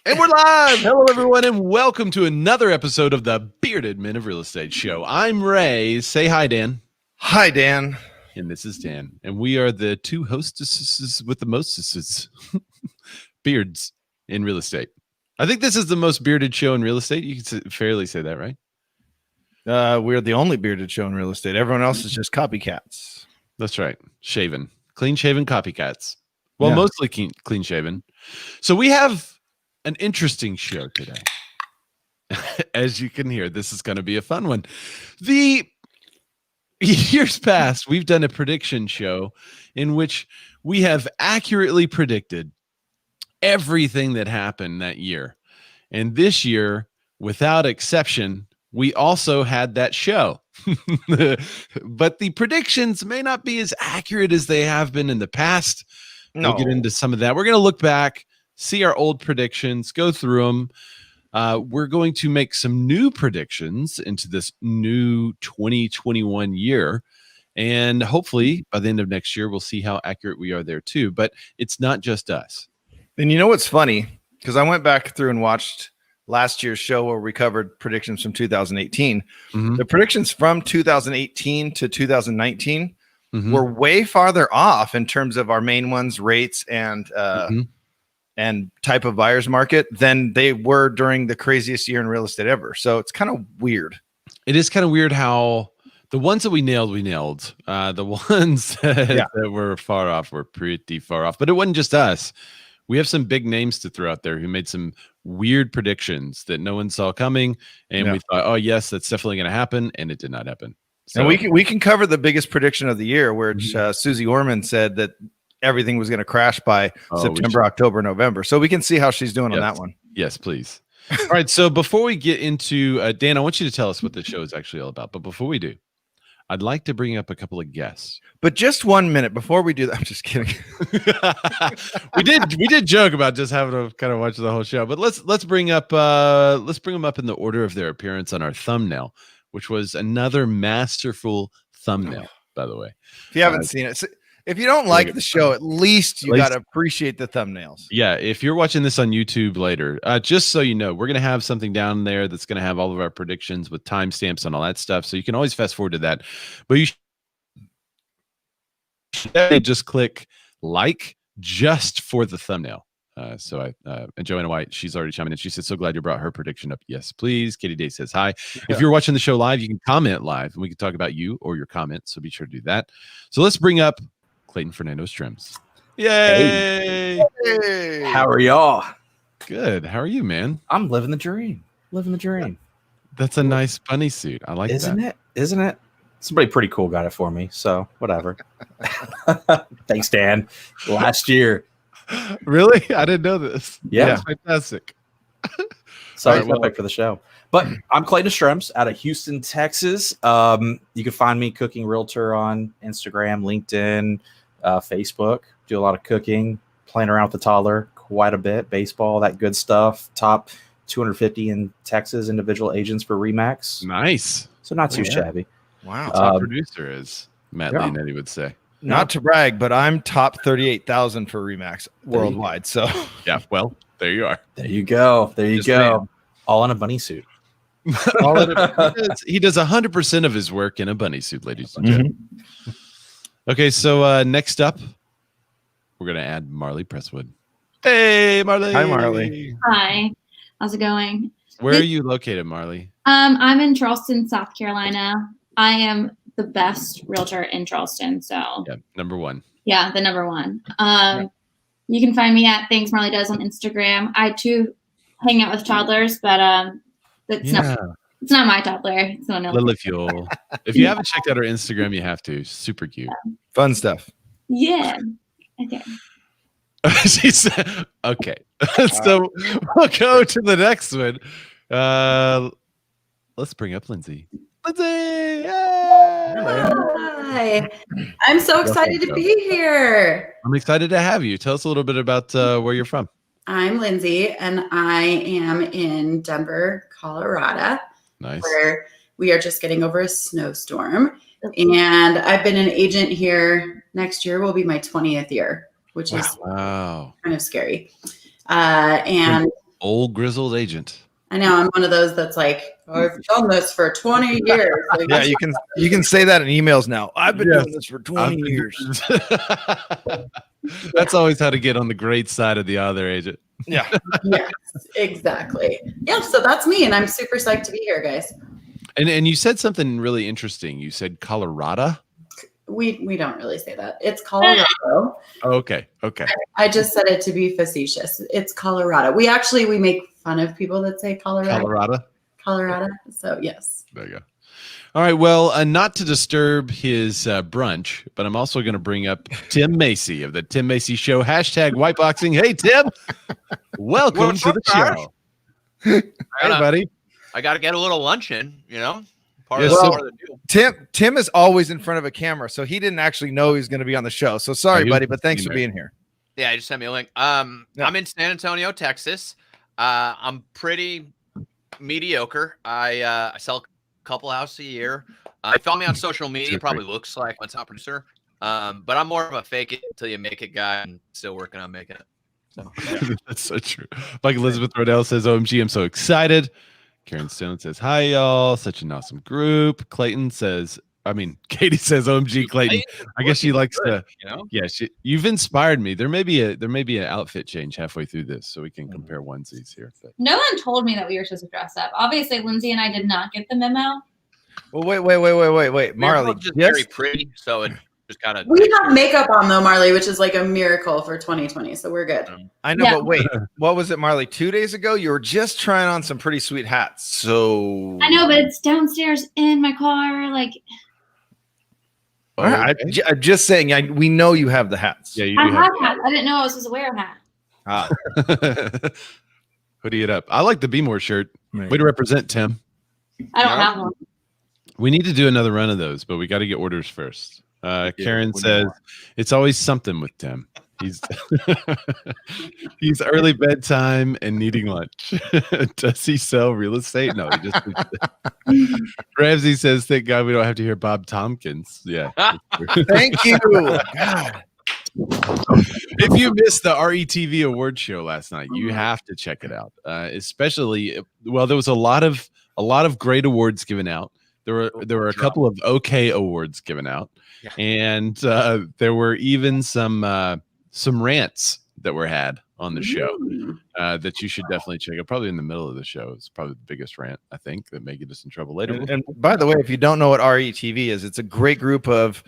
And we're live. Hello, everyone, and welcome to another episode of the Bearded Men of Real Estate Show. I'm Ray. Say hi, Dan. Hi, Dan. And this is Dan. And we are the two hostesses with the mostesses beards in real estate. I think this is the most bearded show in real estate. You can fairly say that, right? We're the only bearded show in real estate. Everyone else is just copycats. That's right. Shaven. Clean-shaven copycats. Well, Yeah. mostly clean-shaven. So we have an interesting show today. As you can hear, this is going to be a fun one. The years past, we've done a prediction show in which we have accurately predicted everything that happened that year. And this year, without exception, we also had that show. But the predictions may not be as accurate as they have been in the past. No. We'll get into some of that. We're going to look back, see our old predictions, go through them. We're going to make some new predictions into this new 2021 year. And hopefully by the end of next year, we'll see how accurate we are there too. But it's not just us. And you know what's funny? Because I went back through and watched last year's show where we covered predictions from 2018. Mhm. The predictions from 2018 to 2019 Mhm. were way farther off in terms of our main ones, rates, and type of buyer's market than they were during the craziest year in real estate ever. So it's kind of weird. It is kind of weird how the ones that we nailed. The ones that were far off were pretty far off. But it wasn't just us. We have some big names to throw out there who made some weird predictions that no one saw coming. And we thought, oh, yes, that's definitely going to happen. And it did not happen. So, and we can cover the biggest prediction of the year, which Susie Orman said that everything was going to crash by September, October, November. So we can see how she's doing on that one. Yes, please. All right. So before we get into Dan, I want you to tell us what the show is actually all about. But before we do, I'd like to bring up a couple of guests. But just 1 minute before we do that, I'm just kidding. we did joke about just having to kind of watch the whole show, but let's bring them up in the order of their appearance on our thumbnail, which was another masterful thumbnail, by the way. If you haven't seen it, if you don't like the show, at least you got to appreciate the thumbnails. Yeah, if you're watching this on YouTube later, just so you know, we're going to have something down there that's going to have all of our predictions with timestamps and all that stuff. So you can always fast forward to that. But you should just click like just for the thumbnail. And Joanna White, she's already chiming in. She said, so glad you brought her prediction up. Yes, please. Katie Day says hi. If you're watching the show live, you can comment live and we can talk about you or your comments. So be sure to do that. So let's bring up Clayton Fernando's Trims. Yay! Hey. How are y'all? Good. How are you, man? I'm living the dream. That's a nice bunny suit. I like that. Isn't it? Somebody pretty cool got it for me. So whatever. Thanks, Dan. Last year. Really? I didn't know this. Yeah. That's fantastic. Sorry, pick for the show. But I'm Clayton Strems out of Houston, Texas. You can find me Cooking Realtor on Instagram, LinkedIn, Facebook. Do a lot of cooking, playing around with the toddler quite a bit, baseball, that good stuff. Top 250 in Texas individual agents for Remax. Nice. So not too shabby. Wow. Top producer, as Matt Leonetti would say. Not to brag, but I'm top 38,000 for Remax worldwide. So yeah, well, there you are. There you go. Man. All in a bunny suit. He does 100% of his work in a bunny suit, ladies and gentlemen. Okay, so next up, we're going to add Marley Presswood. Hey, Marley. Hi, Marley. Hi. How's it going? Where are you located, Marley? I'm in Charleston, South Carolina. I am the best realtor in Charleston. So yeah, number one. Yeah, the number one. You can find me at Things Marley Does on Instagram. I too hang out with toddlers, but it's not my toddler. It's someone else. Lily Fuel. If you haven't checked out her Instagram, you have to. Super cute. Fun stuff. Yeah. Okay. She said, okay. So we'll go to the next one. Let's bring up Lindsay. Lindsay! Hi. I'm so excited to be here. I'm excited to have you. Tell us a little bit about where you're from. I'm Lindsay, and I am in Denver, Colorado. Nice. Where we are just getting over a snowstorm. And I've been an agent here. Next year will be my 20th year, which is kind of scary. And old grizzled agent. I know. I'm one of those that's like, I've done this for 20 years. Like, Yeah, you can say that in emails now. I've been doing this for 20 I've been years. That's always how to get on the great side of the other agent. Yeah. yes, exactly. Yeah, so that's me, and I'm super psyched to be here, guys. And you said something really interesting. You said Colorado. We don't really say that. It's Colorado. Okay. I just said it to be facetious. It's Colorado. We make fun of people that say Colorado. So yes. There you go. All right. Well, not to disturb his brunch, but I'm also going to bring up Tim Macy of the Tim Macy Show. #whiteboxing. Hey, Tim. Welcome to the show. Hey, buddy. I got to get a little lunch in, part Yes, of the deal. Tim is always in front of a camera, so he didn't actually know he was going to be on the show. So sorry, buddy, but thanks for being here. Yeah, I just sent me a link. I'm in San Antonio, Texas. I'm pretty mediocre. I sell a couple houses a year. Follow me on social media. Probably looks like my top producer. But I'm more of a fake it until you make it guy, and still working on making it. So That's so true. Like Elizabeth Rodell says, OMG, I'm so excited. Karen Stone says, hi, y'all. Such an awesome group. Katie says, OMG, Clayton. I guess she likes to, yeah, you've inspired me. There may be an outfit change halfway through this, so we can compare onesies here. But. No one told me that we were supposed to dress up. Obviously, Lindsay and I did not get the memo. Well, wait. Marley, just very pretty, so it just kind of. We have makeup on though, Marley, which is like a miracle for 2020. So we're good. I know, but wait, what was it, Marley? 2 days ago, you were just trying on some pretty sweet hats. So I know, but it's downstairs in my car. Like, all right, I'm just saying. We know you have the hats. Yeah, I have hats. I didn't know I was supposed to wear a hat. Hoodie it up. I like the BMORE shirt. Way to represent, Tim. I don't have one. We need to do another run of those, but we got to get orders first. Karen says it's always something with Tim. He's early bedtime and needing lunch. Does he sell real estate? No, he just Ramsey says, thank God we don't have to hear Bob Tompkins. Yeah. Thank you. God. If you missed the RETV award show last night, you have to check it out. Especially, well, there was a lot of great awards given out. There were a couple of okay awards given out, and there were even some rants that were had on the show that you should definitely check out. Probably in the middle of the show. It's probably the biggest rant, I think, that may get us in trouble later. And by the way, if you don't know what RETV is, it's a great group of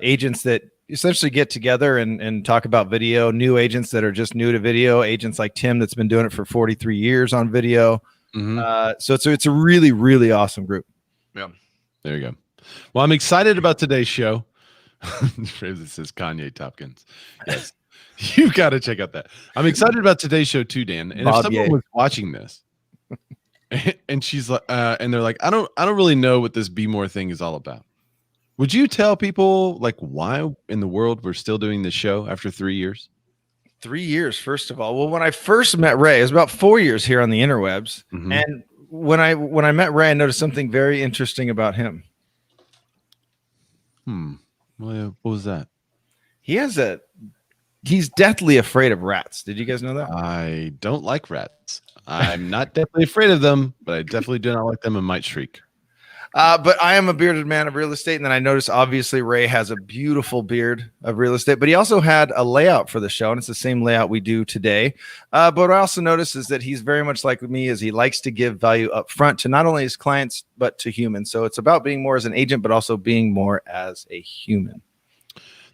agents that essentially get together and talk about video. New agents that are just new to video. Agents like Tim that's been doing it for 43 years on video. So it's a really, really awesome group. Yeah. There you go. Well, I'm excited about today's show. It says Kanye Tompkins. Yes. You got to check out that. I'm excited about today's show too, Dan. And if someone was watching this and she's like, and they're like, I don't really know what this BMORE thing is all about. Would you tell people like why in the world we're still doing this show after 3 years? 3 years, first of all. Well, when I first met Ray, it was about 4 years here on the interwebs. And when I met Ray, I noticed something very interesting about him. Well, what was that? He's deathly afraid of rats. Did you guys know that? I don't like rats. I'm not definitely afraid of them, but I definitely do not like them and might shriek. But I am a bearded man of real estate. And then I noticed, obviously, Ray has a beautiful beard of real estate, but he also had a layout for the show, and it's the same layout we do today. But what I also noticed is that he's very much like me, is he likes to give value up front to not only his clients, but to humans. So it's about being more as an agent, but also being more as a human.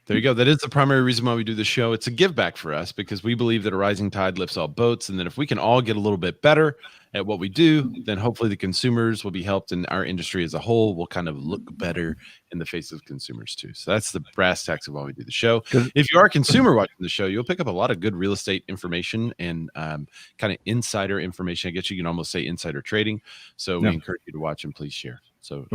There you go. That is the primary reason why we do the show. It's a give back for us because we believe that a rising tide lifts all boats. And that if we can all get a little bit better at what we do, then hopefully the consumers will be helped and our industry as a whole will kind of look better in the face of consumers too. So that's the brass tacks of why we do the show. If you are a consumer watching the show, you'll pick up a lot of good real estate information and kind of insider information. I guess you can almost say insider trading. So we encourage you to watch and please share. So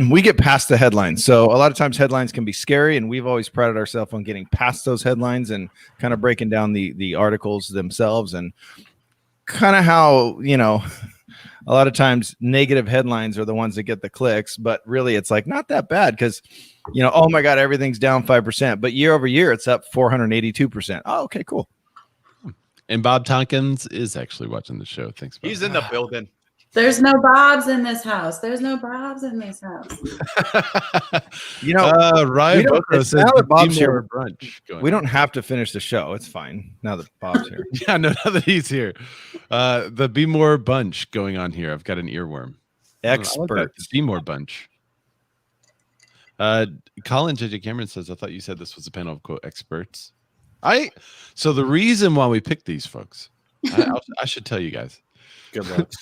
we get past the headlines. So a lot of times headlines can be scary, and we've always prided ourselves on getting past those headlines and kind of breaking down the articles themselves, and kind of how, a lot of times negative headlines are the ones that get the clicks, but really it's like not that bad because, oh my God, everything's down 5%, but year over year it's up 482%. Oh, okay, cool. And Bob Tompkins is actually watching the show. Thanks, Bob. He's in the building. There's no Bobs in this house. There's no Bobs in this house. You know, Ryan Boko says now that Bob's here, brunch. We don't have to finish the show. It's fine now that Bob's here. Yeah, no, now that he's here. The BMORE bunch going on here. I've got an earworm. Expert. BMORE bunch. Colin JJ Cameron says, I thought you said this was a panel of quote experts. So the reason why we picked these folks, I should tell you guys. Good looks.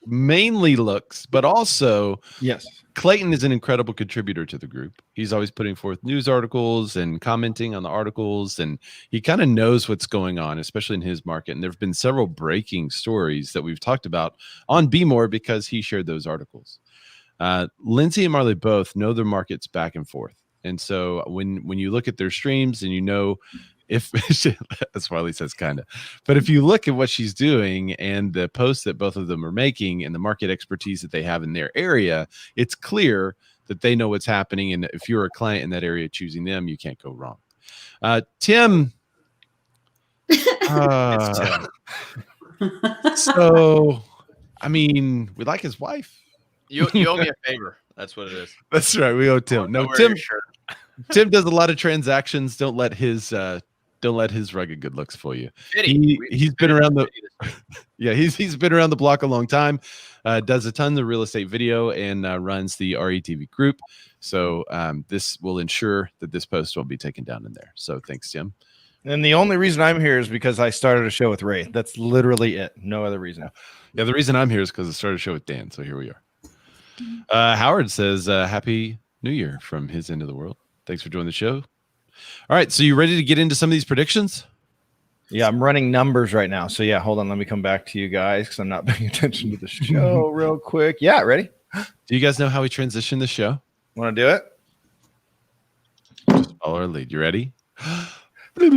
Mainly looks, but also yes, Clayton is an incredible contributor to the group. He's always putting forth news articles and commenting on the articles, and he kind of knows what's going on, especially in his market. And there have been several breaking stories that we've talked about on BMORE because he shared those articles. Lindsay and Marley both know their markets back and forth. And so when you look at their streams and you know if that's Marley says kind of, but if you look at what she's doing and the posts that both of them are making and the market expertise that they have in their area, it's clear that they know what's happening. And if you're a client in that area choosing them, you can't go wrong. Tim. So, I mean, we like his wife. You owe me a favor. That's what it is. That's right. We owe Tim. No, Tim. Tim does a lot of transactions. Don't let his rugged good looks fool you. He's been around the he's been around the block a long time. Does a ton of real estate video and runs the RETV group. So this will ensure that this post won't be taken down in there. So thanks, Tim. And the only reason I'm here is because I started a show with Ray. That's literally it. No other reason. Yeah, the reason I'm here is because I started a show with Dan. So here we are. Howard says, Happy New Year from his end of the world. Thanks for joining the show. All right. So you ready to get into some of these predictions? Yeah, I'm running numbers right now. So yeah, hold on. Let me come back to you guys because I'm not paying attention to the show real quick. Yeah, ready? Do you guys know how we transition the show? Want to do it? Just follow our lead. You ready? That's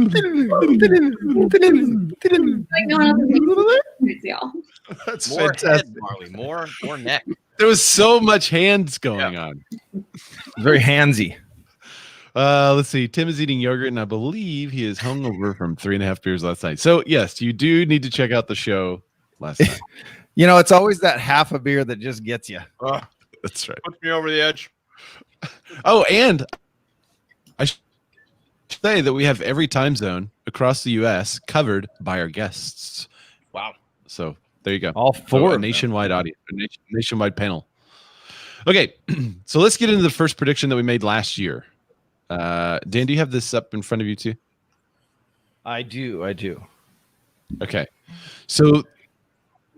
more fantastic. head, Marley. More neck. There was so much hands going on. Very handsy. Let's see. Tim is eating yogurt, and I believe he is hungover from 3.5 beers last night. So yes, you do need to check out the show last night. You know, it's always that half a beer that just gets you. That's right. Puts me over the edge. Oh, and I should say that we have every time zone across the U.S. covered by our guests. Wow. So there you go. All four. A nationwide audience, a nationwide panel. Okay, so let's get into the first prediction that we made last year. Dan, do you have this up in front of you too? I do. Okay. So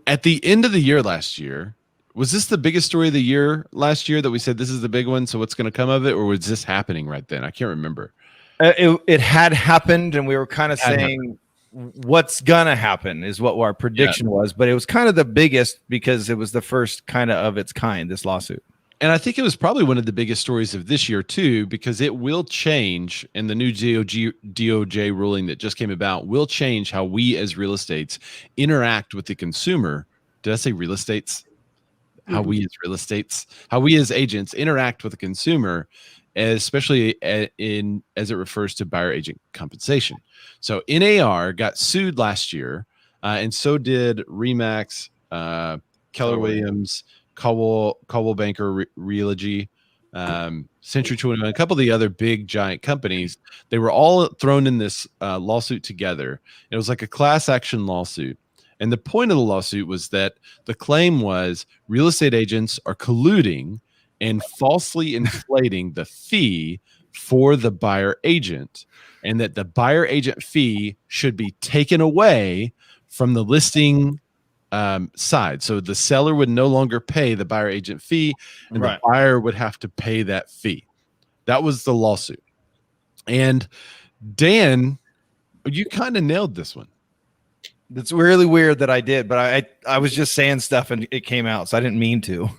at the end of the year last year, was this the biggest story of the year last year that we said this is the big one? So what's going to come of it? Or was this happening right then? I can't remember. It had happened, and we were kind of saying what's going to happen is what our prediction was. But it was kind of the biggest because it was the first kind of its kind, this lawsuit. And I think it was probably one of the biggest stories of this year, too, because it will change. And the new DOJ ruling that just came about will change how we as real estates interact with the consumer. Did I say real estates? How we as agents interact with the consumer, especially as it refers to buyer agent compensation. So NAR got sued last year, and so did Remax, Keller Williams, Caldwell Banker Realogy, Century 21, a couple of the other big giant companies. They were all thrown in this lawsuit together. It was like a class action lawsuit. And the point of the lawsuit was that the claim was real estate agents are colluding and falsely inflating the fee for the buyer agent, and that the buyer agent fee should be taken away from the listing side. So the seller would no longer pay the buyer agent fee, and the buyer would have to pay that fee. That was the lawsuit. And Dan, you kind of nailed this one. It's really weird that I did, but I was just saying stuff and it came out, so I didn't mean to.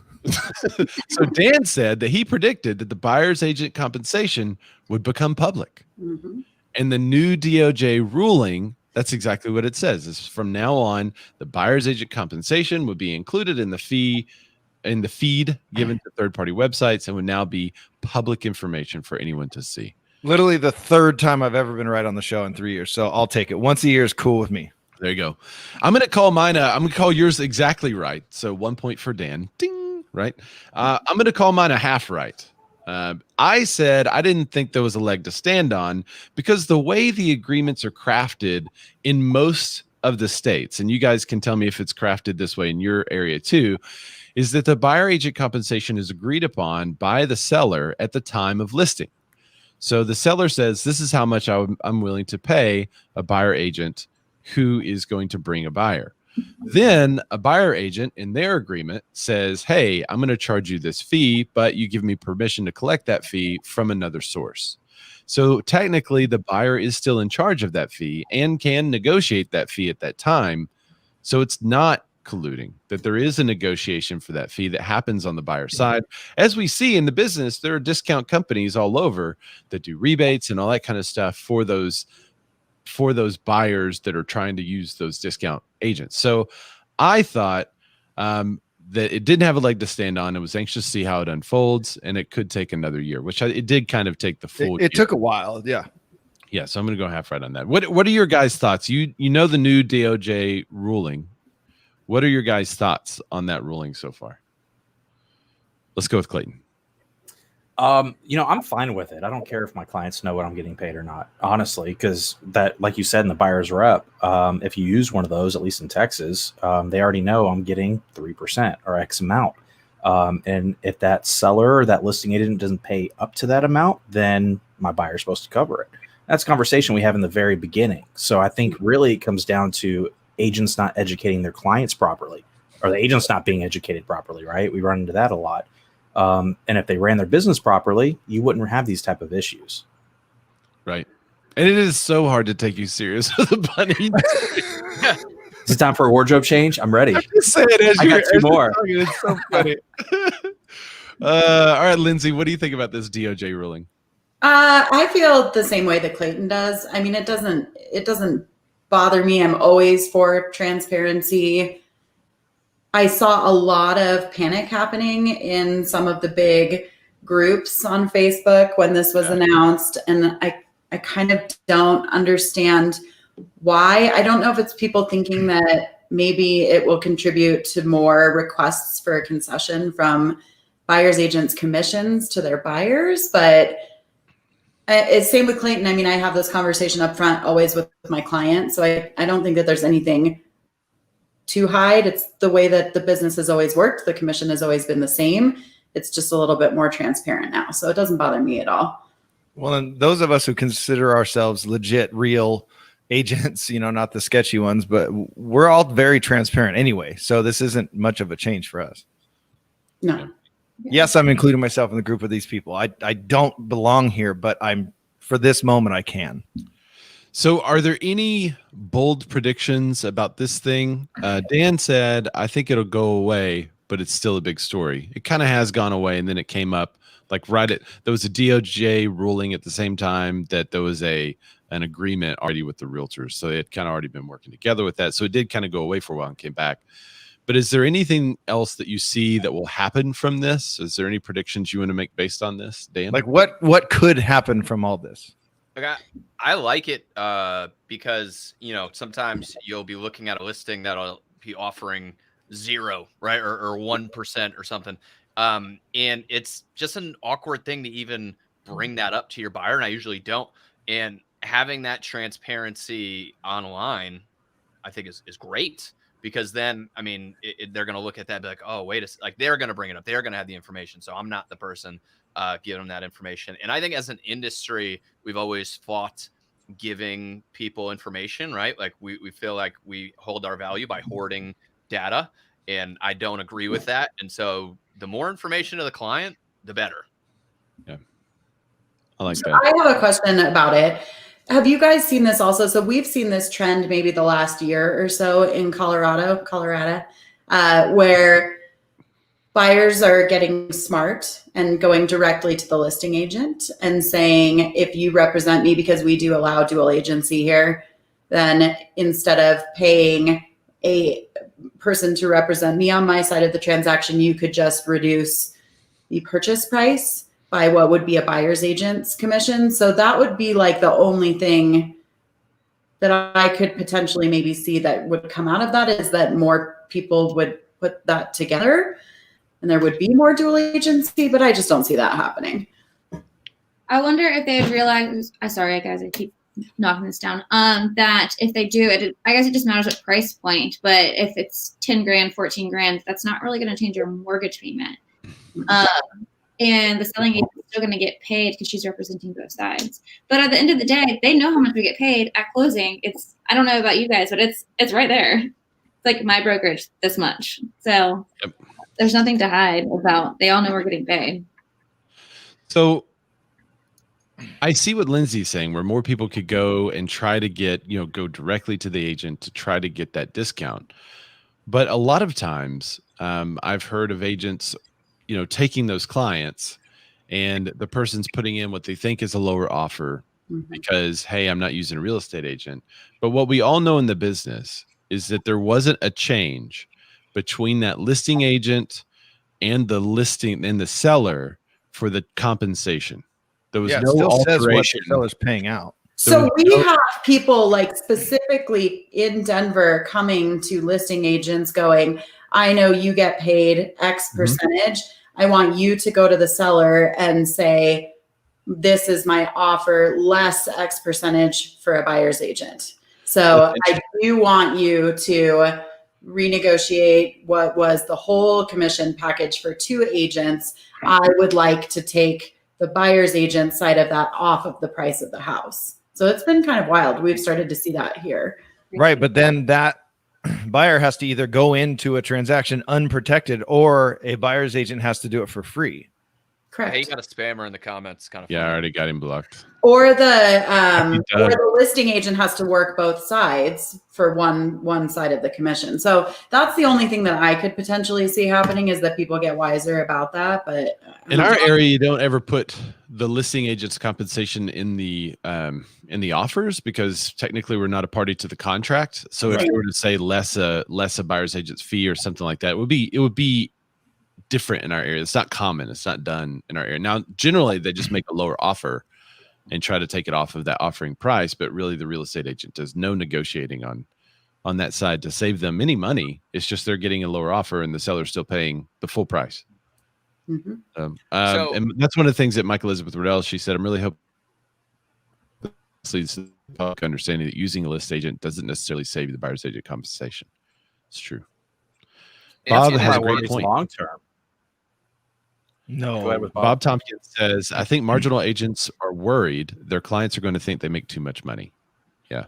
So Dan said that he predicted that the buyer's agent compensation would become public. Mm-hmm. And the new DOJ ruling, that's exactly what it says, is from now on, the buyer's agent compensation would be included in the feed given to third-party websites and would now be public information for anyone to see. Literally the third time I've ever been right on the show in 3 years, so I'll take it. Once a year is cool with me. There you go. I'm going to call mine. I'm going to call yours exactly right. So 1 point for Dan. Ding. Right. I'm going to call mine a half right. I said I didn't think there was a leg to stand on because the way the agreements are crafted in most of the states, and you guys can tell me if it's crafted this way in your area too, is that the buyer agent compensation is agreed upon by the seller at the time of listing. So the seller says, this is how much I'm willing to pay a buyer agent who is going to bring a buyer. Then a buyer agent in their agreement says, hey, I'm going to charge you this fee, but you give me permission to collect that fee from another source. So technically the buyer is still in charge of that fee and can negotiate that fee at that time. So it's not colluding, that there is a negotiation for that fee that happens on the buyer side. As we see in the business, there are discount companies all over that do rebates and all that kind of stuff for those buyers that are trying to use those discount agents. So I thought that it didn't have a leg to stand on. I was anxious to see how it unfolds, and it could take another year, which it did kind of take the full year. It took a while. Yeah. Yeah. So I'm going to go half right on that. What are your guys' thoughts? You know the new DOJ ruling. What are your guys' thoughts on that ruling so far? Let's go with Clayton. I'm fine with it. I don't care if my clients know what I'm getting paid or not, honestly, because that, like you said in the buyer's rep, if you use one of those, at least in Texas, they already know I'm getting 3% or X amount. And if that seller or that listing agent doesn't pay up to that amount, then my buyer's supposed to cover it. That's a conversation we have in the very beginning. So I think really it comes down to agents not educating their clients properly, or the agents not being educated properly, right? We run into that a lot. And if they ran their business properly, you wouldn't have these type of issues. Right. And it is so hard to take you serious with a bunny. Is it time for a wardrobe change? I'm ready. I'm just saying, I got two more. It's so funny. All right, Lindsay, what do you think about this DOJ ruling? I feel the same way that Clayton does. I mean, it doesn't bother me. I'm always for transparency. I saw a lot of panic happening in some of the big groups on Facebook when this was announced. And I kind of don't understand why. I don't know if it's people thinking that maybe it will contribute to more requests for a concession from buyers agents' commissions to their buyers, but it's same with Clayton. I mean, I have this conversation up front always with my clients. So I don't think that there's anything to hide. It's the way that the business has always worked. The commission has always been the same. It's just a little bit more transparent now. So it doesn't bother me at all. Well, and those of us who consider ourselves legit, real agents, not the sketchy ones, but we're all very transparent anyway. So this isn't much of a change for us. No. Yes, I'm including myself in the group of these people. I don't belong here, but for this moment, I can. So are there any bold predictions about this thing? Dan said, I think it'll go away, but it's still a big story. It kind of has gone away, and then it came up like there was a DOJ ruling at the same time that there was an agreement already with the realtors. So they had kind of already been working together with that. So it did kind of go away for a while and came back. But is there anything else that you see that will happen from this? Is there any predictions you want to make based on this, Dan? Like what could happen from all this? I like it because, sometimes you'll be looking at a listing that'll be offering 0, right? Or 1% or something. And it's just an awkward thing to even bring that up to your buyer. And I usually don't. And having that transparency online, I think is great. Because then, I mean, they're going to look at that and be like, oh, they're going to bring it up. They're going to have the information. So I'm not the person giving them that information. And I think as an industry, we've always fought giving people information, right? Like we feel like we hold our value by hoarding data. And I don't agree with that. And so the more information to the client, the better. Yeah. I like that. I have a question about it. Have you guys seen this also? So we've seen this trend maybe the last year or so in Colorado, where buyers are getting smart and going directly to the listing agent and saying, if you represent me, because we do allow dual agency here, then instead of paying a person to represent me on my side of the transaction, you could just reduce the purchase price by what would be a buyer's agent's commission. So that would be like the only thing that I could potentially maybe see that would come out of that is that more people would put that together and there would be more dual agency, but I just don't see that happening. I wonder if they would realize, sorry guys, I keep knocking this down, that if they do it, I guess it just matters what price point, but if it's 10 grand, 14 grand, that's not really going to change your mortgage payment. And the selling agent is still going to get paid because she's representing both sides. But at the end of the day, they know how much we get paid at closing. It's, I don't know about you guys, but it's right there. It's like my brokerage this much. So there's nothing to hide about. They all know we're getting paid. So I see what Lindsay's saying, where more people could go and try to get, go directly to the agent to try to get that discount. But a lot of times I've heard of agents, taking those clients and the person's putting in what they think is a lower offer because, hey, I'm not using a real estate agent. But what we all know in the business is that there wasn't a change between that listing agent and the listing and the seller for the compensation. There was no still alteration. says what the seller's paying out. So we have people like specifically in Denver coming to listing agents going, I know you get paid X percentage. I want you to go to the seller and say, this is my offer, less X percentage for a buyer's agent. So I do want you to renegotiate what was the whole commission package for 2 agents. I would like to take the buyer's agent side of that off of the price of the house. So it's been kind of wild. We've started to see that here. Right. But then that buyer has to either go into a transaction unprotected or a buyer's agent has to do it for free. Correct. Hey, you got a spammer in the comments. Kind of Yeah, funny. I already got him blocked. Or the listing agent has to work both sides for one side of the commission. So that's the only thing that I could potentially see happening is that people get wiser about that. But in our area, you don't ever put the listing agent's compensation in the offers because technically we're not a party to the contract. So if you were to say less a buyer's agent's fee or something like that, it would be different in our area. It's not common. It's not done in our area. Now, generally, they just make a lower offer and try to take it off of that offering price. But really, the real estate agent does no negotiating on that side to save them any money. It's just they're getting a lower offer and the seller's still paying the full price. And that's one of the things that Mike Elizabeth Riddell, she said, I'm really hoping leads to the public understanding that using a list agent doesn't necessarily save the buyer's agent compensation. It's true. Bob has a great point. Long term. No. Bob Tompkins says, I think marginal agents are worried their clients are going to think they make too much money. Yeah.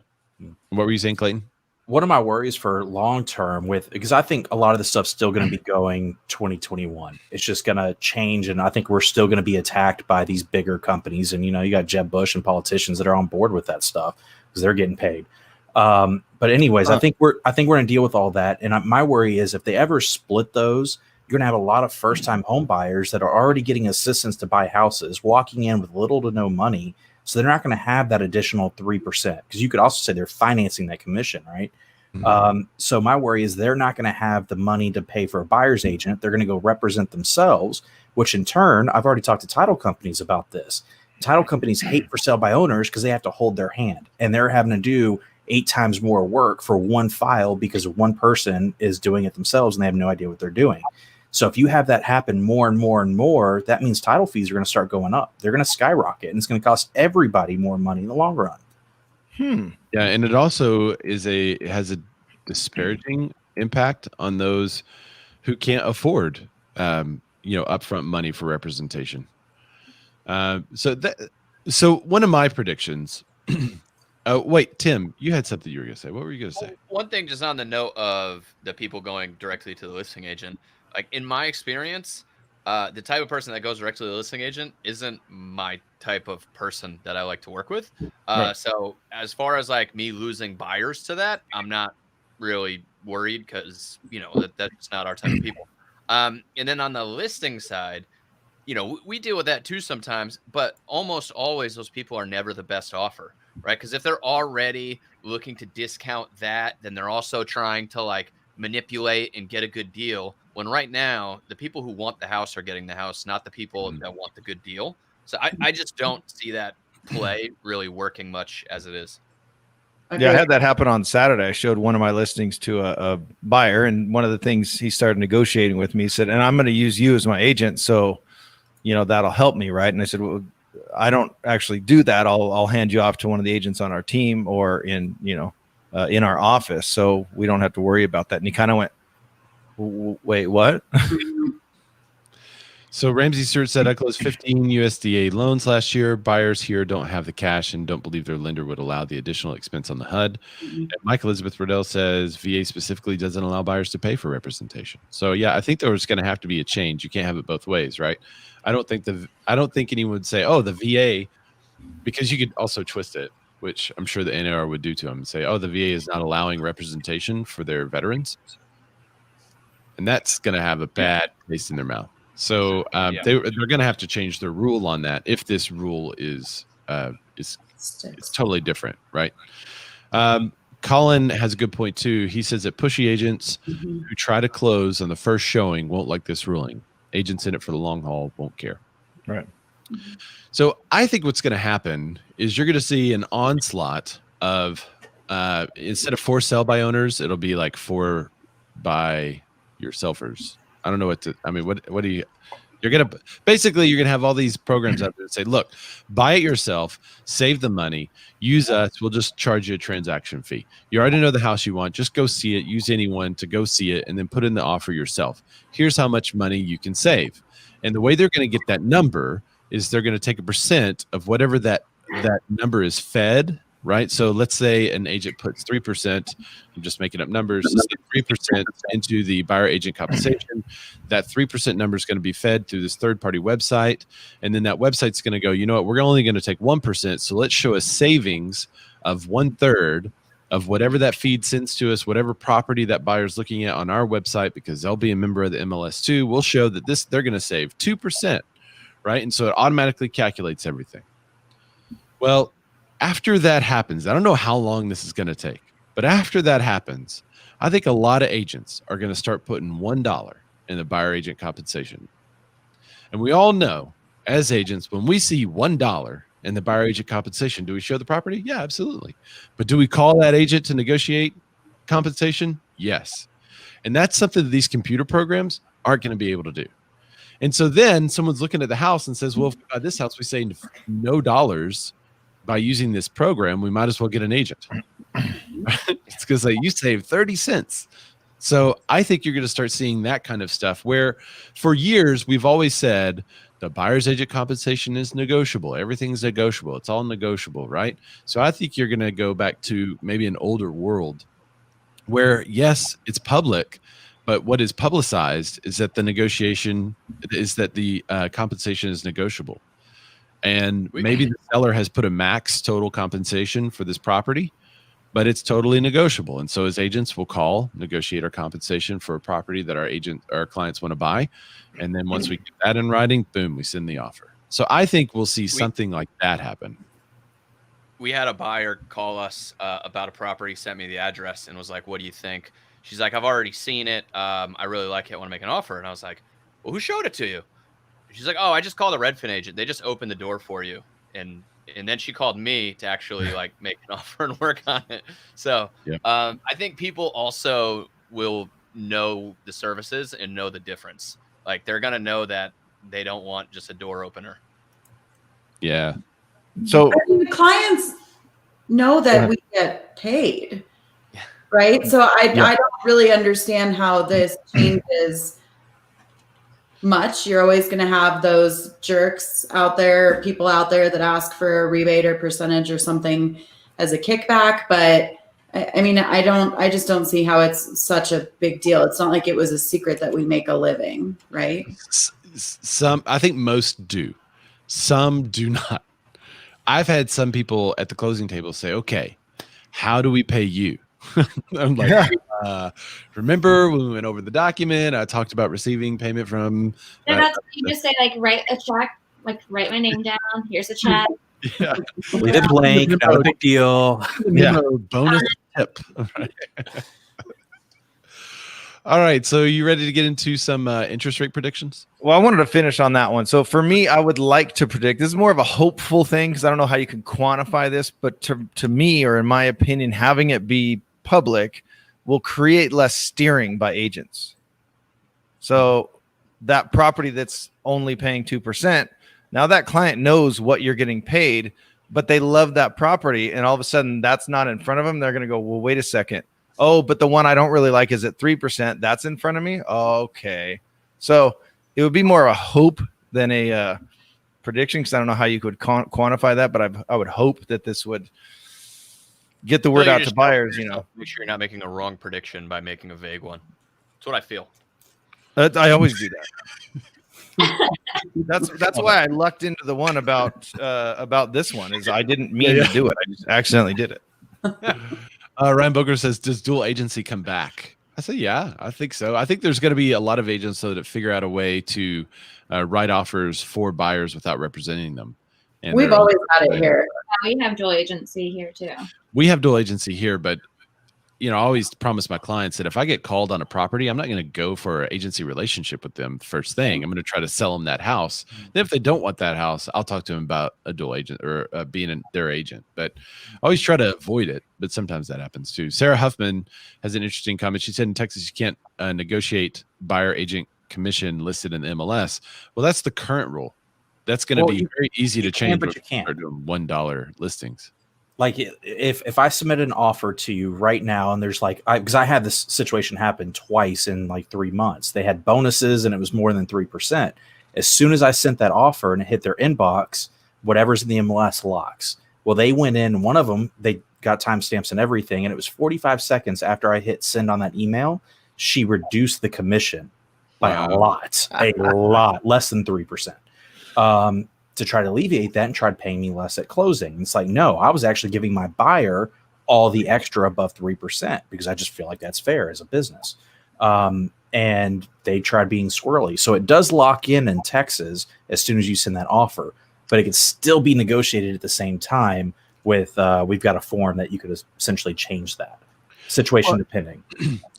What were you saying, Clayton? One of my worries for long term because I think a lot of the stuff's still going to be going 2021. It's just going to change. And I think we're still going to be attacked by these bigger companies. And, you got Jeb Bush and politicians that are on board with that stuff because they're getting paid. But anyways, I think we're going to deal with all that. And my worry is if they ever split those, you're going to have a lot of first-time home buyers that are already getting assistance to buy houses, walking in with little to no money. So they're not going to have that additional 3% because you could also say they're financing that commission, right? So my worry is they're not going to have the money to pay for a buyer's agent. They're going to go represent themselves, which in turn, I've already talked to title companies about this. Title companies hate for sale by owners because they have to hold their hand and they're having to do 8 times more work for one file because one person is doing it themselves and they have no idea what they're doing. So if you have that happen more and more and more, that means title fees are going to start going up. They're going to skyrocket, and it's going to cost everybody more money in the long run. Yeah, and it also has a disparaging impact on those who can't afford, upfront money for representation. So one of my predictions. Wait, Tim, you had something you were going to say. What were you going to say? One thing, just on the note of the people going directly to the listing agent. Like in my experience, the type of person that goes directly to the listing agent isn't my type of person that I like to work with. So as far as like me losing buyers to that, I'm not really worried because, that's not our type of people. And then on the listing side, we deal with that too sometimes, but almost always those people are never the best offer, right? Because if they're already looking to discount that, then they're also trying to like manipulate and get a good deal. When right now, the people who want the house are getting the house, not the people that want the good deal. So I just don't see that play really working much as it is. Yeah, I had that happen on Saturday. I showed one of my listings to a buyer, and one of the things he started negotiating with me, he said, and I'm going to use you as my agent, so that'll help me, right? And I said, well, I don't actually do that. I'll hand you off to one of the agents on our team or in our office, so we don't have to worry about that. And he kind of went, wait, what? So Ramsey Stewart said, I closed 15 USDA loans last year. Buyers here don't have the cash and don't believe their lender would allow the additional expense on the HUD. And Mike Elizabeth Riddell says VA specifically doesn't allow buyers to pay for representation. So yeah, I think there's going to have to be a change. You can't have it both ways, right? I don't think anyone would say, oh, the VA, because you could also twist it, which I'm sure the NAR would do to them and say, oh, the VA is not allowing representation for their veterans. And that's going to have a bad taste in their mouth. So they're going to have to change their rule on that if this rule is totally different, right? Colin has a good point too. He says that pushy agents who try to close on the first showing won't like this ruling. Agents in it for the long haul won't care. Right. So I think what's going to happen is you're going to see an onslaught of instead of for sale by owners, it'll be like for by yourselfers. I don't know what do you, you're going to have all these programs out there that say, look, buy it yourself, save the money, use us. We'll just charge you a transaction fee. You already know the house you want. Just go see it. Use anyone to go see it and then put in the offer yourself. Here's how much money you can save. And the way they're going to get that number is they're going to take a percent of whatever that number is fed. Right. So let's say an agent puts 3%. I'm just making up numbers. 3% into the buyer agent compensation. That 3% number is going to be fed through this third party website. And then that website's going to go, you know what, we're only going to take 1%. So let's show a savings of 1/3 of whatever that feed sends to us, whatever property that buyer's looking at on our website, because they'll be a member of the MLS too. We'll show that they're going to save 2%. Right. And so it automatically calculates everything. Well, after that happens, I don't know how long this is going to take, but after that happens, I think a lot of agents are going to start putting $1 in the buyer agent compensation. And we all know as agents, when we see $1 in the buyer agent compensation, do we show the property? Yeah, absolutely. But do we call that agent to negotiate compensation? Yes. And that's something that these computer programs aren't going to be able to do. And so then someone's looking at the house and says, well, if we buy this house, we say no dollars. By using this program, we might as well get an agent. It's because you save 30 cents. So I think you're going to start seeing that kind of stuff where for years we've always said the buyer's agent compensation is negotiable. Everything's negotiable. It's all negotiable, right? So I think you're going to go back to maybe an older world where, yes, it's public, but what is publicized is that the compensation is negotiable. And maybe the seller has put a max total compensation for this property, but it's totally negotiable. And so as agents will call, negotiate our compensation for a property that our clients want to buy. And then once we get that in writing, boom, we send the offer. So I think we'll see something like that happen. We had a buyer call us about a property, sent me the address and was like, what do you think? She's like, I've already seen it. I really like it. I want to make an offer. And I was like, well, who showed it to you? She's like, oh, I just called a Redfin agent. They just opened the door for you. And then she called me to actually make an offer and work on it. So I think people also will know the services and know the difference. They're going to know that they don't want just a door opener. Yeah. So the clients know that we get paid, right? So I don't really understand how this changes much. You're always going to have those jerks out there, people out there that ask for a rebate or percentage or something as a kickback. But I mean, I just don't see how it's such a big deal. It's not like it was a secret that we make a living, right? I think most do. Some do not. I've had some people at the closing table say, okay, how do we pay you? I'm like, remember when we went over the document, I talked about receiving payment from. You just say write a check, write my name down. Here's a check. Yeah. Leave it blank. Not a big deal. Yeah. Bonus tip. All right. So you ready to get into some interest rate predictions? Well, I wanted to finish on that one. So for me, I would like to predict, this is more of a hopeful thing because I don't know how you can quantify this, but to me, or in my opinion, having it be public will create less steering by agents. So that property that's only paying 2%, now that client knows what you're getting paid, but they love that property. And all of a sudden that's not in front of them. They're going to go, well, wait a second. Oh, but the one I don't really like is at 3%. That's in front of me. Okay. So it would be more of a hope than a prediction, because I don't know how you could quantify that, but I would hope that this would get the word out to buyers. Make sure you're not making a wrong prediction by making a vague one. That's what I feel. I always do that. That's why I lucked into the one about this one. Is I didn't mean to do it. I just accidentally did it. Ryan Boger says, does dual agency come back? I say, yeah, I think so. I think there's going to be a lot of agents though that figure out a way to write offers for buyers without representing them. And we've always had it here. Yeah, we have dual agency here too. We have dual agency here, but I always promise my clients that if I get called on a property, I'm not going to go for an agency relationship with them first thing. I'm going to try to sell them that house. Then if they don't want that house, I'll talk to them about a dual agent or being their agent. But I always try to avoid it. But sometimes that happens too. Sarah Huffman has an interesting comment. She said in Texas, you can't negotiate buyer agent commission listed in the MLS. Well, that's the current rule. That's going to be very easy to change. But you can't. Start doing $1 listings. Like if I submit an offer to you right now and there's because I had this situation happen twice in 3 months. They had bonuses and it was more than 3%. As soon as I sent that offer and it hit their inbox, whatever's in the MLS locks. Well, they went in, one of them, they got timestamps and everything. And it was 45 seconds after I hit send on that email, she reduced the commission by a lot, less than 3%. To try to alleviate that and tried paying me less at closing. It's like, no, I was actually giving my buyer all the extra above 3% because I just feel like that's fair as a business. And they tried being squirrely. So it does lock in Texas as soon as you send that offer, but it can still be negotiated at the same time with, we've got a form that you could essentially change that situation depending.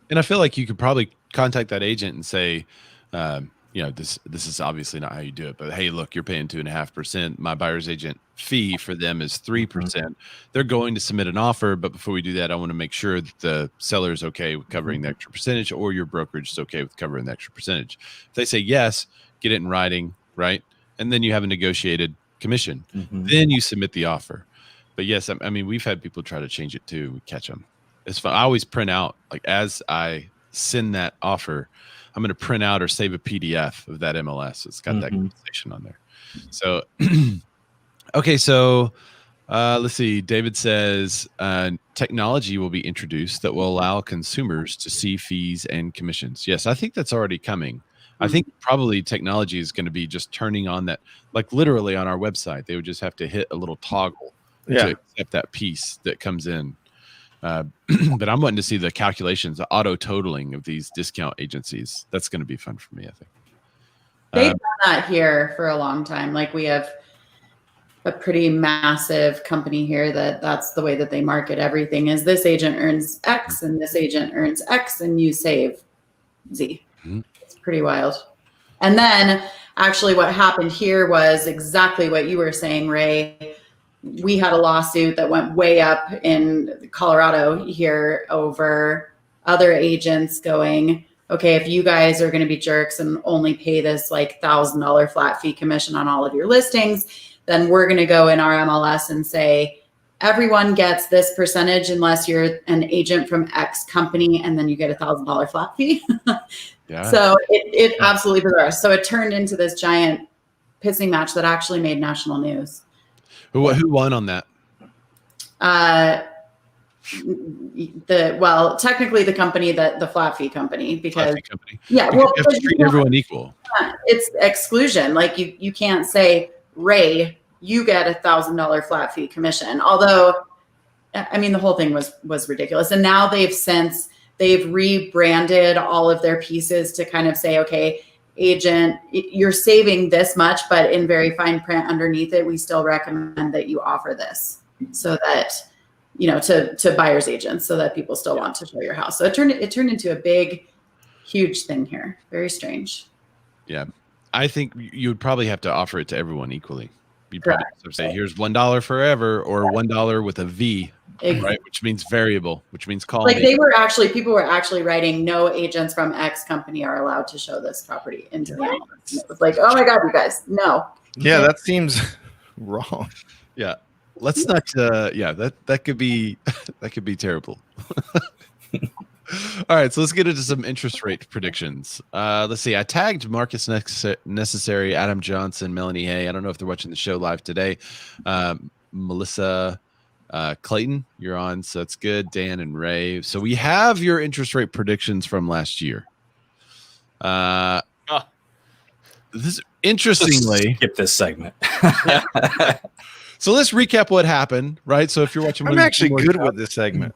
And I feel like you could probably contact that agent and say, this is obviously not how you do it, but hey, look, you're paying 2.5%. My buyer's agent fee for them is 3%. They're going to submit an offer, but before we do that, I want to make sure that the seller is okay with covering the extra percentage, or your brokerage is okay with covering the extra percentage. If they say yes, get it in writing, right? And then you have a negotiated commission. Then you submit the offer. But yes, I mean, we've had people try to change it too. We catch them. It's fun. I always print out, as I send that offer, I'm going to print out or save a PDF of that MLS. It's got that conversation on there. So, okay. So let's see. David says technology will be introduced that will allow consumers to see fees and commissions. Yes, I think that's already coming. I think probably technology is going to be just turning on that, literally on our website. They would just have to hit a little toggle to accept that piece that comes in. But I'm wanting to see the calculations, the auto totaling of these discount agencies. That's going to be fun for me, I think. They've done that here for a long time. We have a pretty massive company here that's the way that they market everything is this agent earns X and this agent earns X and you save Z. It's pretty wild. And then actually what happened here was exactly what you were saying, Ray. We had a lawsuit that went way up in Colorado here over other agents going, okay, if you guys are going to be jerks and only pay this $1,000 flat fee commission on all of your listings, then we're going to go in our MLS and say, everyone gets this percentage unless you're an agent from X company, and then you get $1,000 flat fee. So it absolutely bizarre. So it turned into this giant pissing match that actually made national news. Who won on that? Technically the company the flat fee company, because you have to treat everyone equul. It's exclusion. You can't say, Ray, you get $1,000 flat fee commission. Although, I mean, the whole thing was ridiculous. And now they've rebranded all of their pieces to kind of say, okay, agent, you're saving this much, but in very fine print underneath it, we still recommend that you offer this, so that, to buyers agents, so that people still want to show your house. So it turned into a big, huge thing here. Very strange. Yeah. I think you would probably have to offer it to everyone equally. You'd probably have to say, here's $1 forever or $1 with a V, right? Which means variable, which means call like me. People were actually writing, no agents from X company are allowed to show this property into the MLS. And it was like, oh my God, you guys, no. Yeah, that seems wrong. Yeah. Let's not that could be that could be terrible. All right, so let's get into some interest rate predictions. Let's see. I tagged Marcus Necessary, Adam Johnson, Melanie Hay. I don't know if they're watching the show live today. Melissa Clayton, you're on, so that's good. Dan and Ray. So we have your interest rate predictions from last year. This interestingly, skip this segment. So let's recap what happened, right? So if you're watching, I'm actually good with this segment.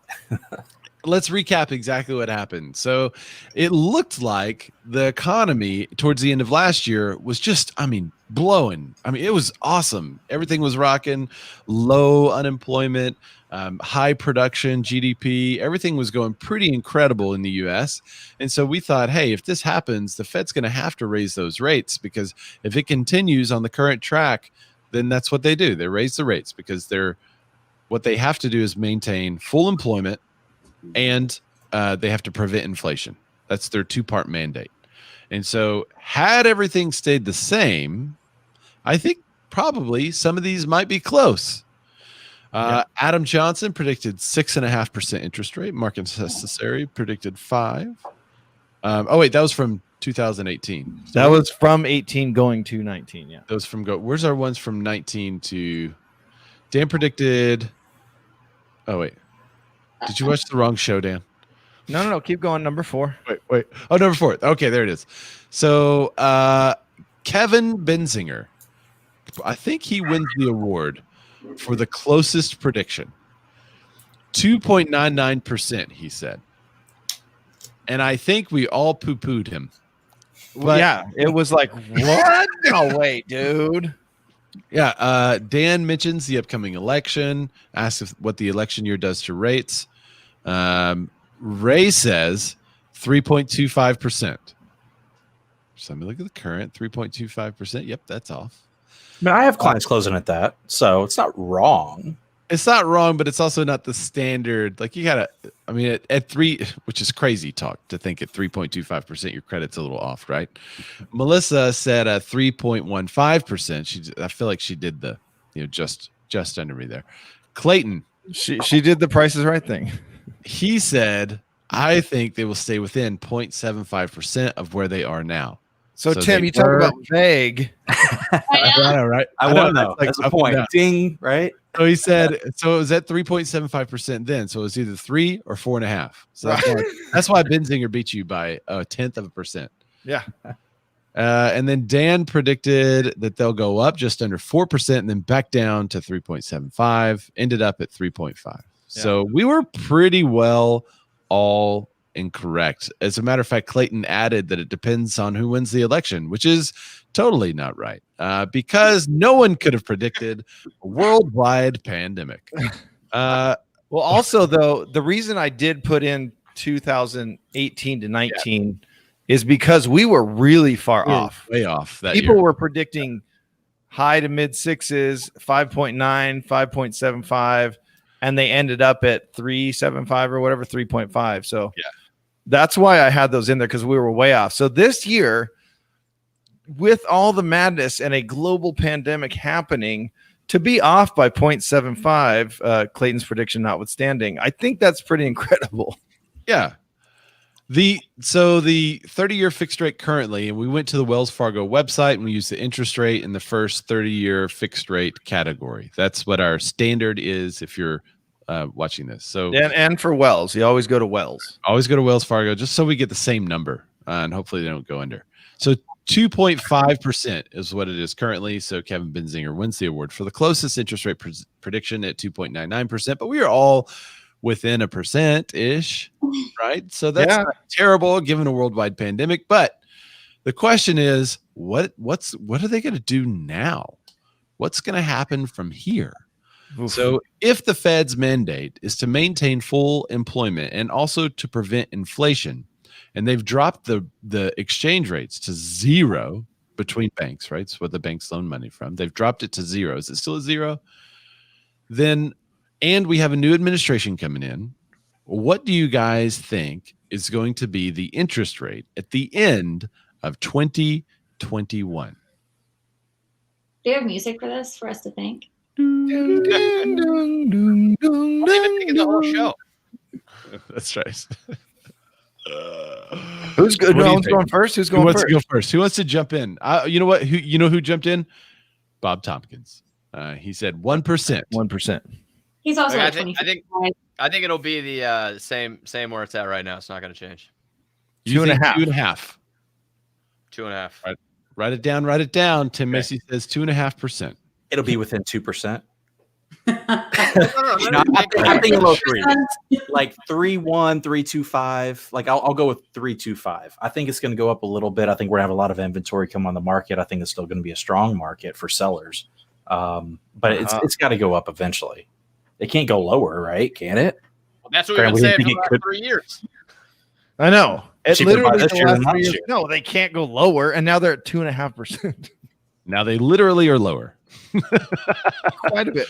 Let's recap exactly what happened. So it looked like the economy towards the end of last year was just, blowing. It was awesome. Everything was rocking, low unemployment, high production, GDP. Everything was going pretty incredible in the US. And so we thought, hey, if this happens, the Fed's going to have to raise those rates, because if it continues on the current track, then that's what they do. They raise the rates because what they have to do is maintain full employment, and they have to prevent inflation. That's their two-part mandate. And so had everything stayed the same, I think probably some of these might be close. Adam Johnson predicted 6.5% interest rate. Marcus Necessary predicted 5%. That was from 2018. So that was from 18 going to 19. Yeah. Those from where's our ones from 19 to Dan predicted. Oh, wait. Did you watch the wrong show, Dan? No. Keep going. Number 4. Wait. Oh, number 4. Okay, there it is. So Kevin Benzinger, I think he wins the award for the closest prediction. 2.99%, he said. And I think we all poo-pooed him. But yeah, it was like, what? No way, dude. Yeah, Dan mentions the upcoming election, asks what the election year does to rates. Ray says 3.25%. So let me look at the current 3.25%. Yep, that's off. I have clients closing at that, so it's not wrong. It's not wrong, but it's also not the standard. Like you gotta, at 3, which is crazy talk to think at 3.25%, your credit's a little off, right? Melissa said 3.15%. I feel like she did the, just under me there. Clayton, she did the Price is Right thing. He said, I think they will stay within 0.75% of where they are now. So Tim, you talk about vague. I know, right? I want to know. That's a point. Ding, right? So he said, so it was at 3.75% then. So it was either 3 or 4.5. So that's why Benzinger beat you by 0.1%. Yeah. And then Dan predicted that they'll go up just under 4% and then back down to 3.75. Ended up at 3.5. Yeah. So we were pretty well all incorrect. As a matter of fact, Clayton added that it depends on who wins the election, which is totally not right, because no one could have predicted a worldwide pandemic. Well, also, though, the reason I did put in 2018 to 19 is because we were really far off. Way off that People year. were predicting high to mid 6s, 5.9, 5.75, and they ended up at 3.75 or whatever, 3.5. So that's why I had those in there, because we were way off. So this year, with all the madness and a global pandemic happening, to be off by 0.75, Clayton's prediction notwithstanding, I think that's pretty incredible. Yeah. The 30-year fixed rate currently, and we went to the Wells Fargo website and we used the interest rate in the first 30-year fixed rate category. That's what our standard is if you're watching this. So and for Wells, you always go to Wells. Always go to Wells Fargo just so we get the same number, and hopefully they don't go under. So 2.5% is what it is currently. So Kevin Benzinger wins the award for the closest interest rate prediction at 2.99%, but we are all within 1%-ish, right? So that's not terrible given a worldwide pandemic. But the question is, what are they going to do now? What's going to happen from here? Oof. So if the Fed's mandate is to maintain full employment and also to prevent inflation, and they've dropped the exchange rates to zero between banks, right? It's what the banks loan money from. They've dropped it to zero. Is it still a zero? Then, and we have a new administration coming in. What do you guys think is going to be the interest rate at the end of 2021? Do you have music for this for us to think? I'm even thinking the whole show. That's right. Who's good? What do No you one's think? going first. Who's Who going wants first? to go first? Who wants to jump in? You know what? Who jumped in? Bob Tompkins. He said 1%. 1%. He's also Like, at I think 25. I think it'll be the same where it's at right now. It's not going to change. You think 2.5. 2.5. 2.5. Right. Write it down. Write it down. Tim Okay. Macy says 2.5%. It'll be within 2%. No, I'm thinking low three, like 3.1, 3.25. Like I'll go with 3.25. I think it's going to go up a little bit. I think we're gonna have a lot of inventory come on the market. I think it's still going to be a strong market for sellers, but it's got to go up eventually. It can't go lower, right? Can it? Well, that's what Grant, we've we been didn't saying think for it the last 3 years. I know. It Cheaper by literally this the year last than 3 last years. year. No, they can't go lower, and now they're at 2.5%. Now they literally are lower. Quite a bit.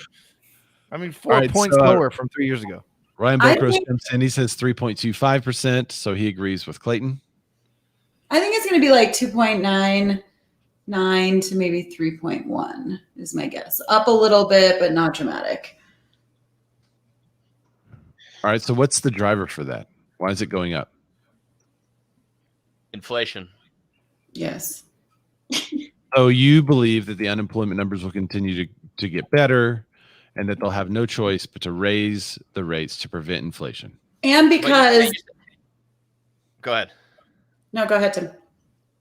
I mean, 4 All right, points so, lower from 3 years ago. Ryan I Bokros think- jumps in. He says 3.25%. So he agrees with Clayton. I think it's going to be like 2.99 to maybe 3.1 is my guess. Up a little bit, but not dramatic. All right. So what's the driver for that? Why is it going up? Inflation. Yes. So you believe that the unemployment numbers will continue to get better and that they'll have no choice but to raise the rates to prevent inflation. And because Go ahead. no, go ahead, Tim.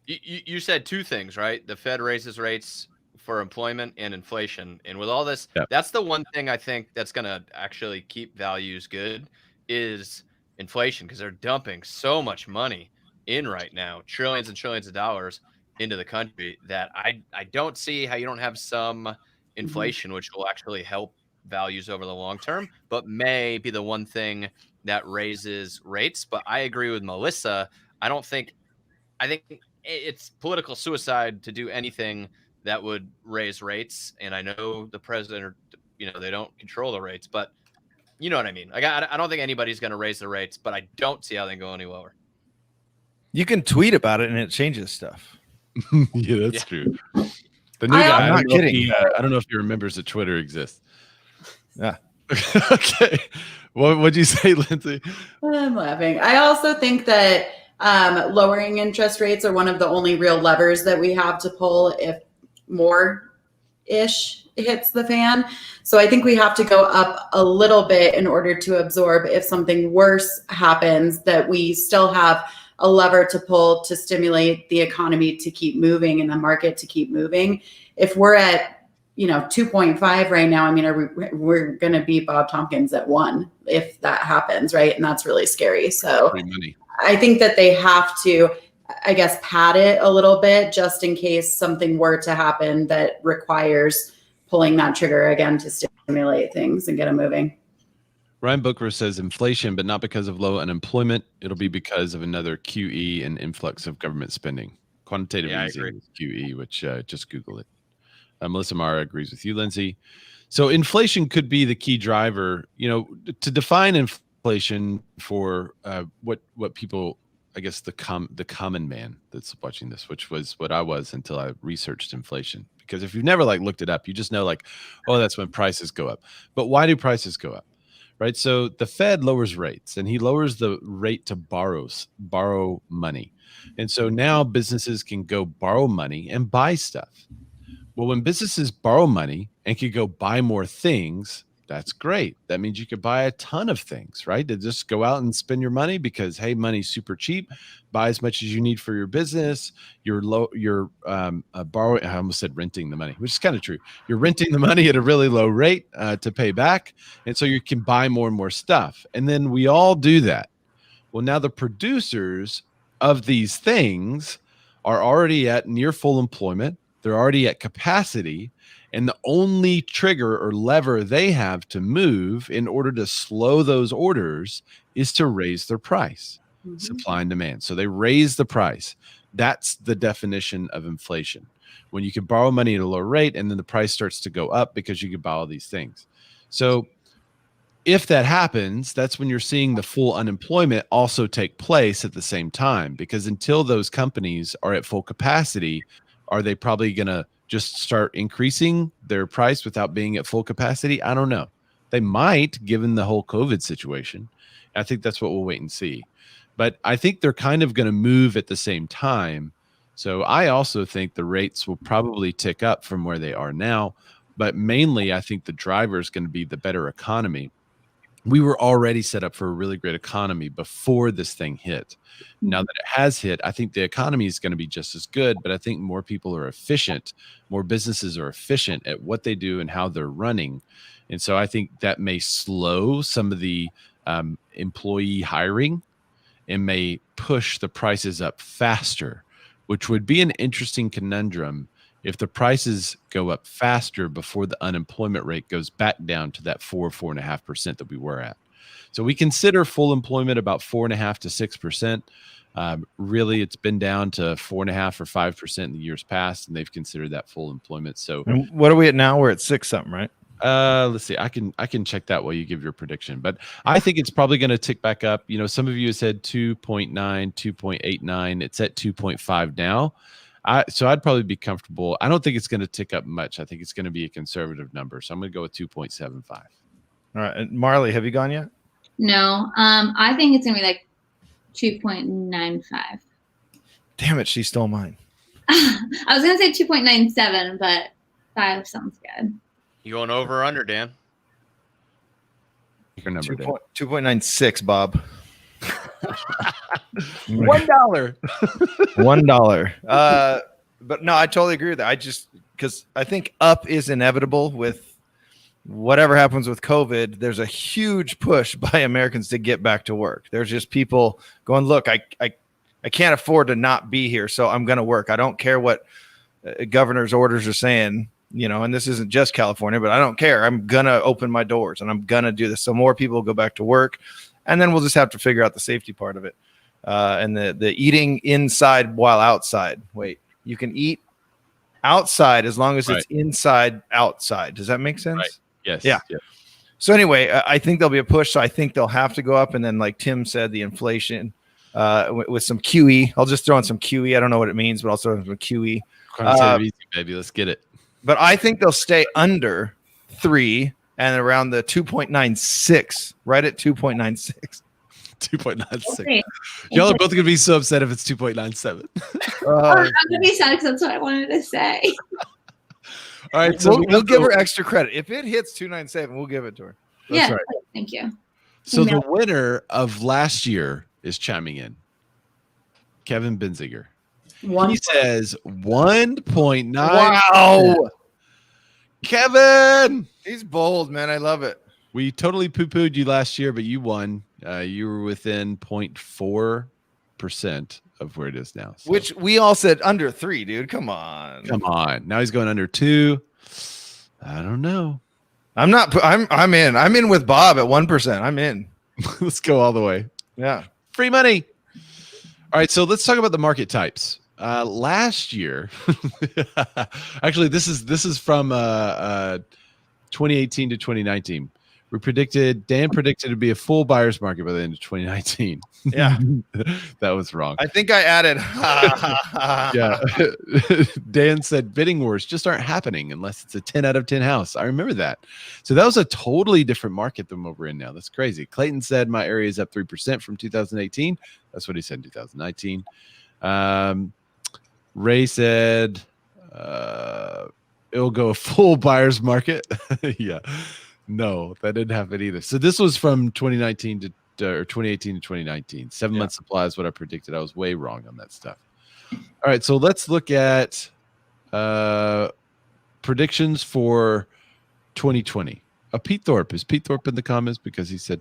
You said two things, right? The Fed raises rates for employment and inflation. And with all this, Yep. that's the one thing I think that's going to actually keep values good is inflation, because they're dumping so much money in right now, trillions and trillions of dollars into the country, that I don't see how you don't have some inflation, which will actually help values over the long term, but may be the one thing that raises rates. But I agree with Melissa. I think it's political suicide to do anything that would raise rates. And I know the president, or they don't control the rates, but you know what I mean. Like I don't think anybody's going to raise the rates, but I don't see how they go any lower. You can tweet about it, and it changes stuff. Yeah, that's Yeah. true. The new I'm guy, not kidding. I don't know if he remembers that Twitter exists. Yeah. Okay. What'd you say, Lindsay? I'm laughing. I also think that lowering interest rates are one of the only real levers that we have to pull if more-ish hits the fan. So I think we have to go up a little bit in order to absorb if something worse happens, that we still have a lever to pull to stimulate the economy to keep moving and the market to keep moving. If we're at 2.5 right now, I mean, we're going to beat Bob Tompkins at 1 if that happens, right? And that's really scary. So Free money. I think that they have to, I guess, pad it a little bit just in case something were to happen that requires pulling that trigger again to stimulate things and get them moving. Ryan Booker says inflation, but not because of low unemployment. It'll be because of another QE and influx of government spending. Quantitative Yeah, I easing agree. is QE, which just Google it. Melissa Mara agrees with you, Lindsay. So inflation could be the key driver. To define inflation for what people, I guess the common man that's watching this, which was what I was until I researched inflation. Because if you've never looked it up, you just know oh, that's when prices go up. But why do prices go up? Right. So the Fed lowers rates, and he lowers the rate to borrow money. And so now businesses can go borrow money and buy stuff. Well, when businesses borrow money and can go buy more things, that's great. That means you could buy a ton of things, right? To just go out and spend your money because, hey, money's super cheap. Buy as much as you need for your business. You're borrowing. I almost said renting the money, which is kind of true. You're renting the money at a really low rate to pay back, and so you can buy more and more stuff. And then we all do that. Well, now the producers of these things are already at near full employment. They're already at capacity, and the only trigger or lever they have to move in order to slow those orders is to raise their price. supply and demand. So they raise the price. That's the definition of inflation. When you can borrow money at a low rate and then the price starts to go up because you can buy all these things. So if that happens, that's when you're seeing the full unemployment also take place at the same time, because until those companies are at full capacity, are they probably going to just start increasing their price without being at full capacity? I don't know. They might, given the whole COVID situation. I think that's what we'll wait and see. But I think they're kind of going to move at the same time. So I also think the rates will probably tick up from where they are now. But mainly, I think the driver is going to be the better economy. We were already set up for a really great economy before this thing hit. Now that it has hit, I think the economy is going to be just as good, but I think more people are efficient. More businesses are efficient at what they do and how they're running. And so I think that may slow some of the employee hiring and may push the prices up faster, which would be an interesting conundrum if the prices go up faster before the unemployment rate goes back down to that 4.5% that we were at. So we consider full employment about 4.5 to 6%. Really, it's been down to 4.5 or 5% in the years past, and they've considered that full employment. So And what are we at now? We're at 6 something, right? let's see. I can check that while you give your prediction, but I think it's probably going to tick back up. You know, some of you said 2.9, 2.89. It's at 2.5 now. So I'd probably be comfortable. I don't think it's going to tick up much. I think it's going to be a conservative number. So I'm going to go with 2.75. All right. And Marley, have you gone yet? No. I think it's gonna be like 2.95. Damn it, she stole mine. I was gonna say 2.97, but 5 sounds good. You going over or under, Dan? Your number, Dan. 2.96, Bob. $1. $1. But no, I totally agree with that. Because I think up is inevitable with whatever happens with COVID. There's a huge push by Americans to get back to work. There's just people going, look, I can't afford to not be here, so I'm going to work. I don't care what governor's orders are saying, you know, and this isn't just California, but I don't care. I'm going to open my doors and I'm going to do this. So more people go back to work, and then we'll just have to figure out the safety part of it. And the eating inside while outside. Wait, you can eat outside as long as it's inside outside. Does that make sense? Right. Yes. Yeah. So anyway, I think there'll be a push. So I think they'll have to go up. And then, like Tim said, the inflation with some QE. I'll just throw in some QE. I don't know what it means, but I'll throw in some QE. Easy, baby. Let's get it. But I think they'll stay under 3 and around the 2.96, right at 2.96. 2.96. Okay. Y'all are both going to be so upset if it's 2.97. I'm gonna be sad because that's what I wanted to say. All right. So we'll give her extra credit. If it hits 2.97, we'll give it to her. That's Yeah, right. thank you. So the winner of last year is chiming in. Kevin Benziger. He says 1.9. Wow. Kevin. He's bold, man. I love it. We totally poo-pooed you last year, but you won. You were within 0.4% of where it is now. So. Which we all said under 3, dude. Come on. Come on. Now he's going under 2. I don't know. I'm in. I'm in with Bob at 1%. I'm in. Let's go all the way. Yeah. Free money. All right. So let's talk about the market types. Last year, actually, this is from 2018 to 2019. Dan predicted it'd be a full buyer's market by the end of 2019. Yeah. That was wrong. I think I added. Yeah. Dan said bidding wars just aren't happening unless it's a 10 out of 10 house. I remember that. So that was a totally different market than what we're in now. That's crazy. Clayton said my area is up 3% from 2018. That's what he said in 2019. Ray said it'll go a full buyer's market. Yeah. No, that didn't happen either. So this was from 2019 to or 2018 to 2019. 7 month supply is what I predicted. I was way wrong on that stuff. All right, so let's look at predictions for 2020. Pete Thorpe. Is Pete Thorpe in the comments? Because he said,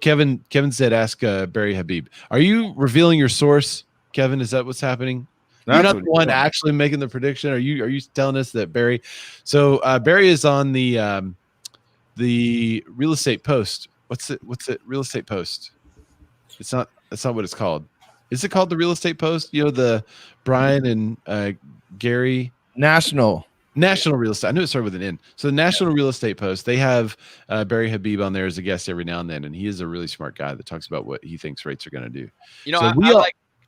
Kevin said, ask Barry Habib. Are you revealing your source, Kevin? Is that what's happening? You're not the one actually making the prediction. Are you telling us that Barry? So Barry is on the Real Estate Post. What's it? Real Estate Post. It's not. That's not what it's called. Is it called the Real Estate Post? You know, the Brian and Gary National Real Estate. I knew it started with an N. So the National Real Estate Post, they have Barry Habib on there as a guest every now and then, and he is a really smart guy that talks about what he thinks rates are going to do. You know, So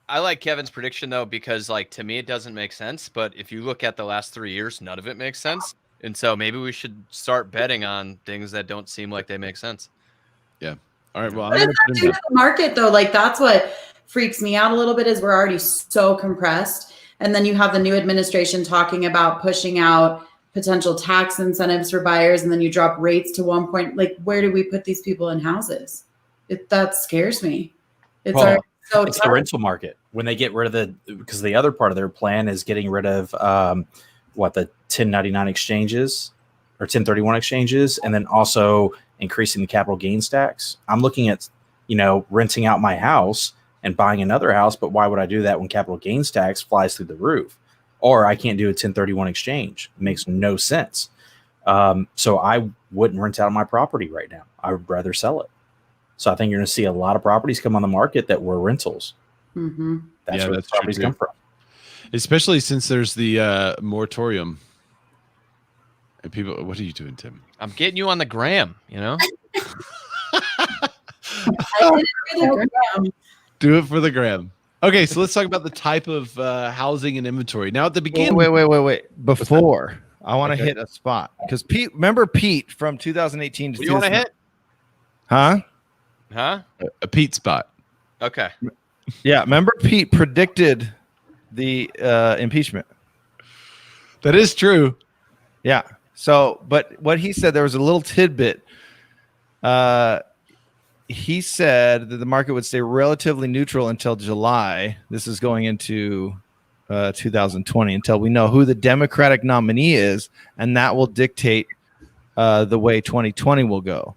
I like Kevin's prediction though, because like to me it doesn't make sense. But if you look at the last 3 years, none of it makes sense. And so maybe we should start betting on things that don't seem like they make sense. Yeah. All right. Well, What I'm does going that to do put to the market though? Like that's what freaks me out a little bit is we're already so compressed. And then you have the new administration talking about pushing out potential tax incentives for buyers. And then you drop rates to 1 point. Like, where do we put these people in houses? That scares me. It's Well, already so it's the tough. rental market when they get rid of because the other part of their plan is getting rid of the 1099 exchanges or 1031 exchanges, and then also increasing the capital gains tax. I'm looking at, renting out my house and buying another house, but why would I do that when capital gains tax flies through the roof? Or I can't do a 1031 exchange. It makes no sense. So I wouldn't rent out my property right now. I would rather sell it. So I think you're going to see a lot of properties come on the market that were rentals. Mm-hmm. That's where that's the properties true, come from. especially since there's the moratorium. And people, what are you doing, Tim? I'm getting you on the gram, Do it for the gram. Okay, so let's talk about the type of housing and inventory. Now, at the beginning, Wait. Before I want to Okay. hit a spot because remember Pete from 2018 to What do you want to hit? Huh? Huh? a Pete spot. Okay. Yeah, remember Pete predicted the impeachment. That is true. Yeah. So, but what he said, there was a little tidbit. He said that the market would stay relatively neutral until July. This is going into 2020 until we know who the Democratic nominee is, and that will dictate the way 2020 will go.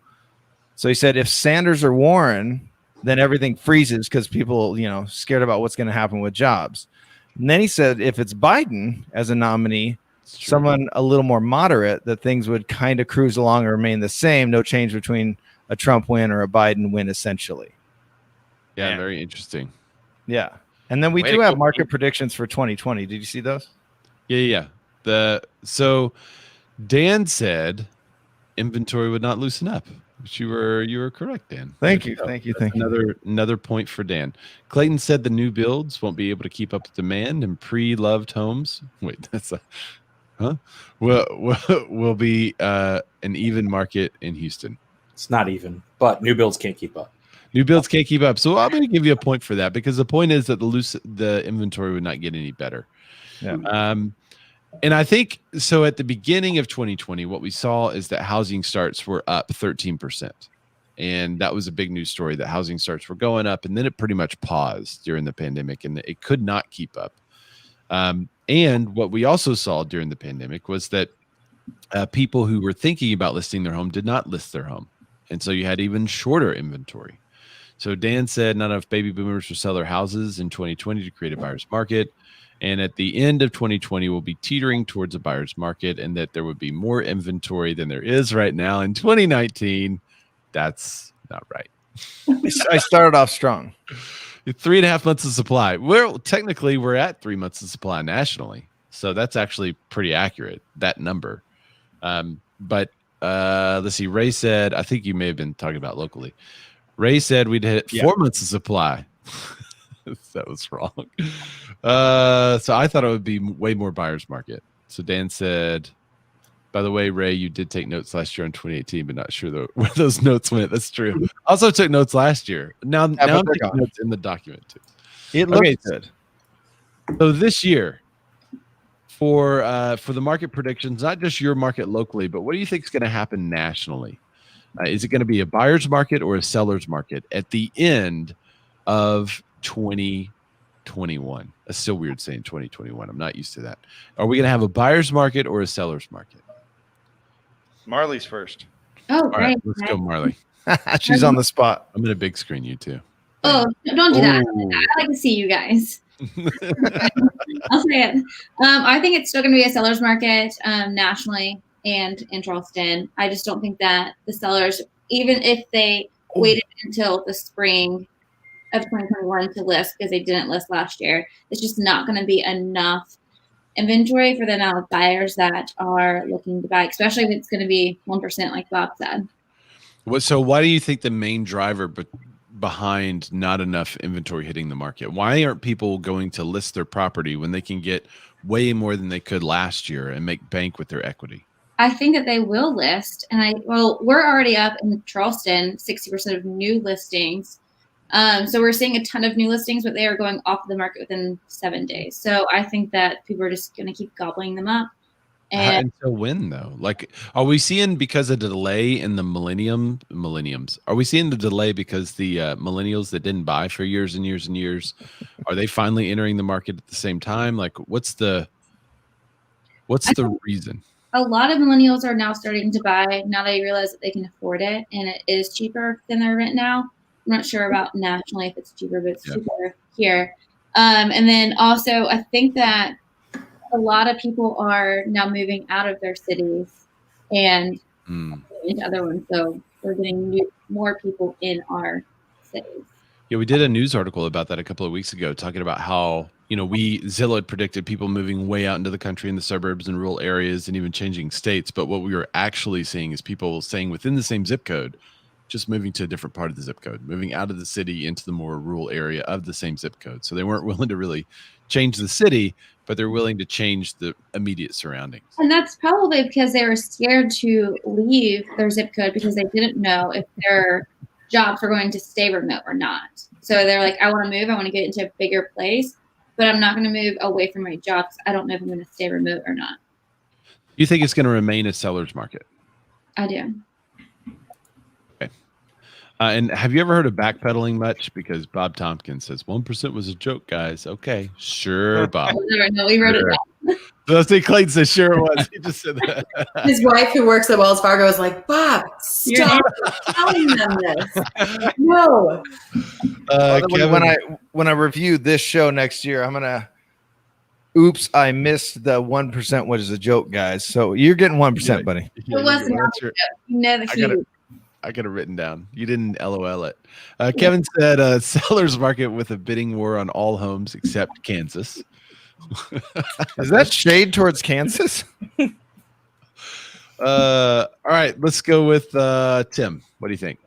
So he said if Sanders or Warren, then everything freezes because people, scared about what's going to happen with jobs. And then he said if it's Biden as a nominee, someone a little more moderate, that things would kind of cruise along or remain the same. No change between a Trump win or a Biden win, essentially. Yeah, Man. very interesting. Yeah. And then we Way do to have go, market Pete. predictions for 2020. Did you see those? Yeah. So Dan said inventory would not loosen up. Which you were correct, Dan. Thank you. Another point for Dan. Clayton said the new builds won't be able to keep up with demand, and pre-loved homes. Wait, that's a huh? Will be an even market in Houston. It's not even, but new builds can't keep up. New builds can't keep up. So I'm going to give you a point for that because the point is that the inventory would not get any better. Yeah. And I think so at the beginning of 2020, what we saw is that housing starts were up 13%. And that was a big news story that housing starts were going up. And then it pretty much paused during the pandemic and it could not keep up. And what we also saw during the pandemic was that people who were thinking about listing their home did not list their home. And so you had even shorter inventory. So Dan said not enough baby boomers will sell their houses in 2020 to create a buyer's market. And at the end of 2020, we'll be teetering towards a buyer's market and that there would be more inventory than there is right now in 2019. That's not right. I started off strong. 3.5 months of supply. Well, technically, we're at 3 months of supply nationally. So that's actually pretty accurate, that number. But let's see. Ray said, I think you may have been talking about locally. Ray said we'd hit 4 months of supply. That was wrong. So I thought it would be way more buyer's market. So Dan said, by the way, Ray, you did take notes last year in 2018, but not sure where those notes went. That's true. Also took notes last year. Now I'm taking notes in the document too. It looks good. So this year, for the market predictions, not just your market locally, but what do you think is going to happen nationally? Is it going to be a buyer's market or a seller's market at the end of 2021? That's still weird saying 2021. I'm not used to that. Are we going to have a buyer's market or a seller's market? Marley's first. Oh, All right, right. let's go, Marley. She's on the spot. I'm going to big screen you too. Oh, don't do that. Ooh. I like to see you guys. I'll say it. I think it's still going to be a seller's market nationally and in Charleston. I just don't think that the sellers, even if they waited until the spring of 2021 to list because they didn't list last year. It's just not going to be enough inventory for the amount of buyers that are looking to buy, especially if it's going to be 1%, like Bob said. So why do you think the main driver behind not enough inventory hitting the market? Why aren't people going to list their property when they can get way more than they could last year and make bank with their equity? I think that they will list, and we're already up in Charleston, 60% of new listings. So we're seeing a ton of new listings, but they are going off the market within 7 days. So I think that people are just going to keep gobbling them up. And until when though? Like, are we seeing because of the delay in the millenniums? Are we seeing the delay because the millennials that didn't buy for years and years and years, are they finally entering the market at the same time? Like, what's the reason? A lot of millennials are now starting to buy. Now they realize that they can afford it, and it is cheaper than their rent now. I'm not sure about nationally if it's cheaper, but it's cheaper here. And then also, I think that a lot of people are now moving out of their cities and into other ones. So we're getting more people in our cities. Yeah, we did a news article about that a couple of weeks ago, talking about how, Zillow had predicted people moving way out into the country in the suburbs and rural areas and even changing states. But what we were actually seeing is people staying within the same zip code, just moving to a different part of the zip code, moving out of the city into the more rural area of the same zip code. So they weren't willing to really change the city, but they're willing to change the immediate surroundings. And that's probably because they were scared to leave their zip code because they didn't know if their jobs were going to stay remote or not. So they're like, I want to move. I want to get into a bigger place, but I'm not going to move away from my job because I don't know if I'm going to stay remote or not. You think it's going to remain a seller's market? I do. Okay. And have you ever heard of backpedaling much? Because Bob Tompkins says 1% was a joke, guys. Okay, sure, Bob. No, we wrote it down. So I think Clayton says sure it was. He just said that. His wife, who works at Wells Fargo, was like, Bob, stop telling them this. No. When I review this show next year, I'm gonna. Oops, I missed the 1% was a joke, guys. So you're getting 1%, buddy. It wasn't. I got it written down. You didn't LOL it. Kevin said seller's market with a bidding war on all homes except Kansas. Is that shade towards Kansas? All right, let's go with Tim. What do you think?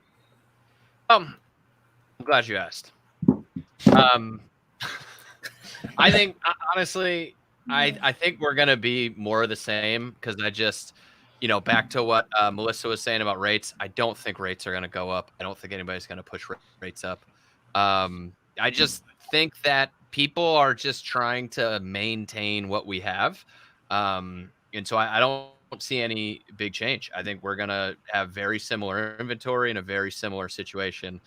I'm glad you asked. I think honestly, I think we're gonna be more of the same because I just, back to what Melissa was saying about rates. I don't think rates are gonna go up. I don't think anybody's gonna push rates up. I just think that people are just trying to maintain what we have. And so I don't see any big change. I think we're going to have very similar inventory in a very similar situation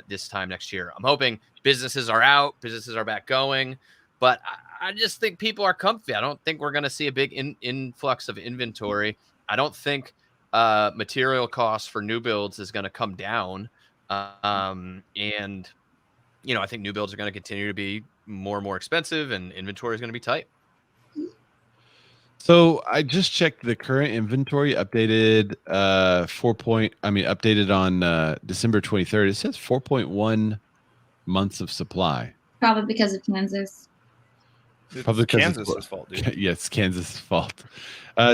this time next year. I'm hoping businesses are out, businesses are back going, but I just think people are comfy. I don't think we're going to see a big influx of inventory. I don't think material costs for new builds is going to come down. And I think new builds are going to continue to be more and more expensive, and inventory is going to be tight. So I just checked the current inventory, updated updated on December 23rd. It says 4.1 months of supply. Probably because of Kansas. Probably Kansas's fault, dude. Yeah, it's Kansas' fault.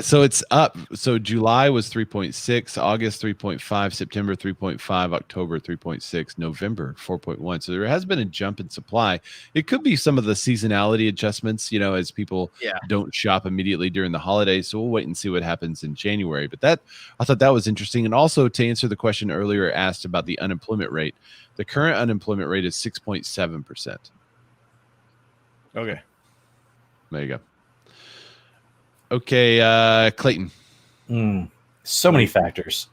So it's up. So July was 3.6, August 3.5, September 3.5, October 3.6, November 4.1. So there has been a jump in supply. It could be some of the seasonality adjustments, as people don't shop immediately during the holidays. So we'll wait and see what happens in January. But I thought that was interesting. And also to answer the question earlier asked about the unemployment rate, the current unemployment rate is 6.7%. Okay. There you go. Okay, Clayton. So many factors.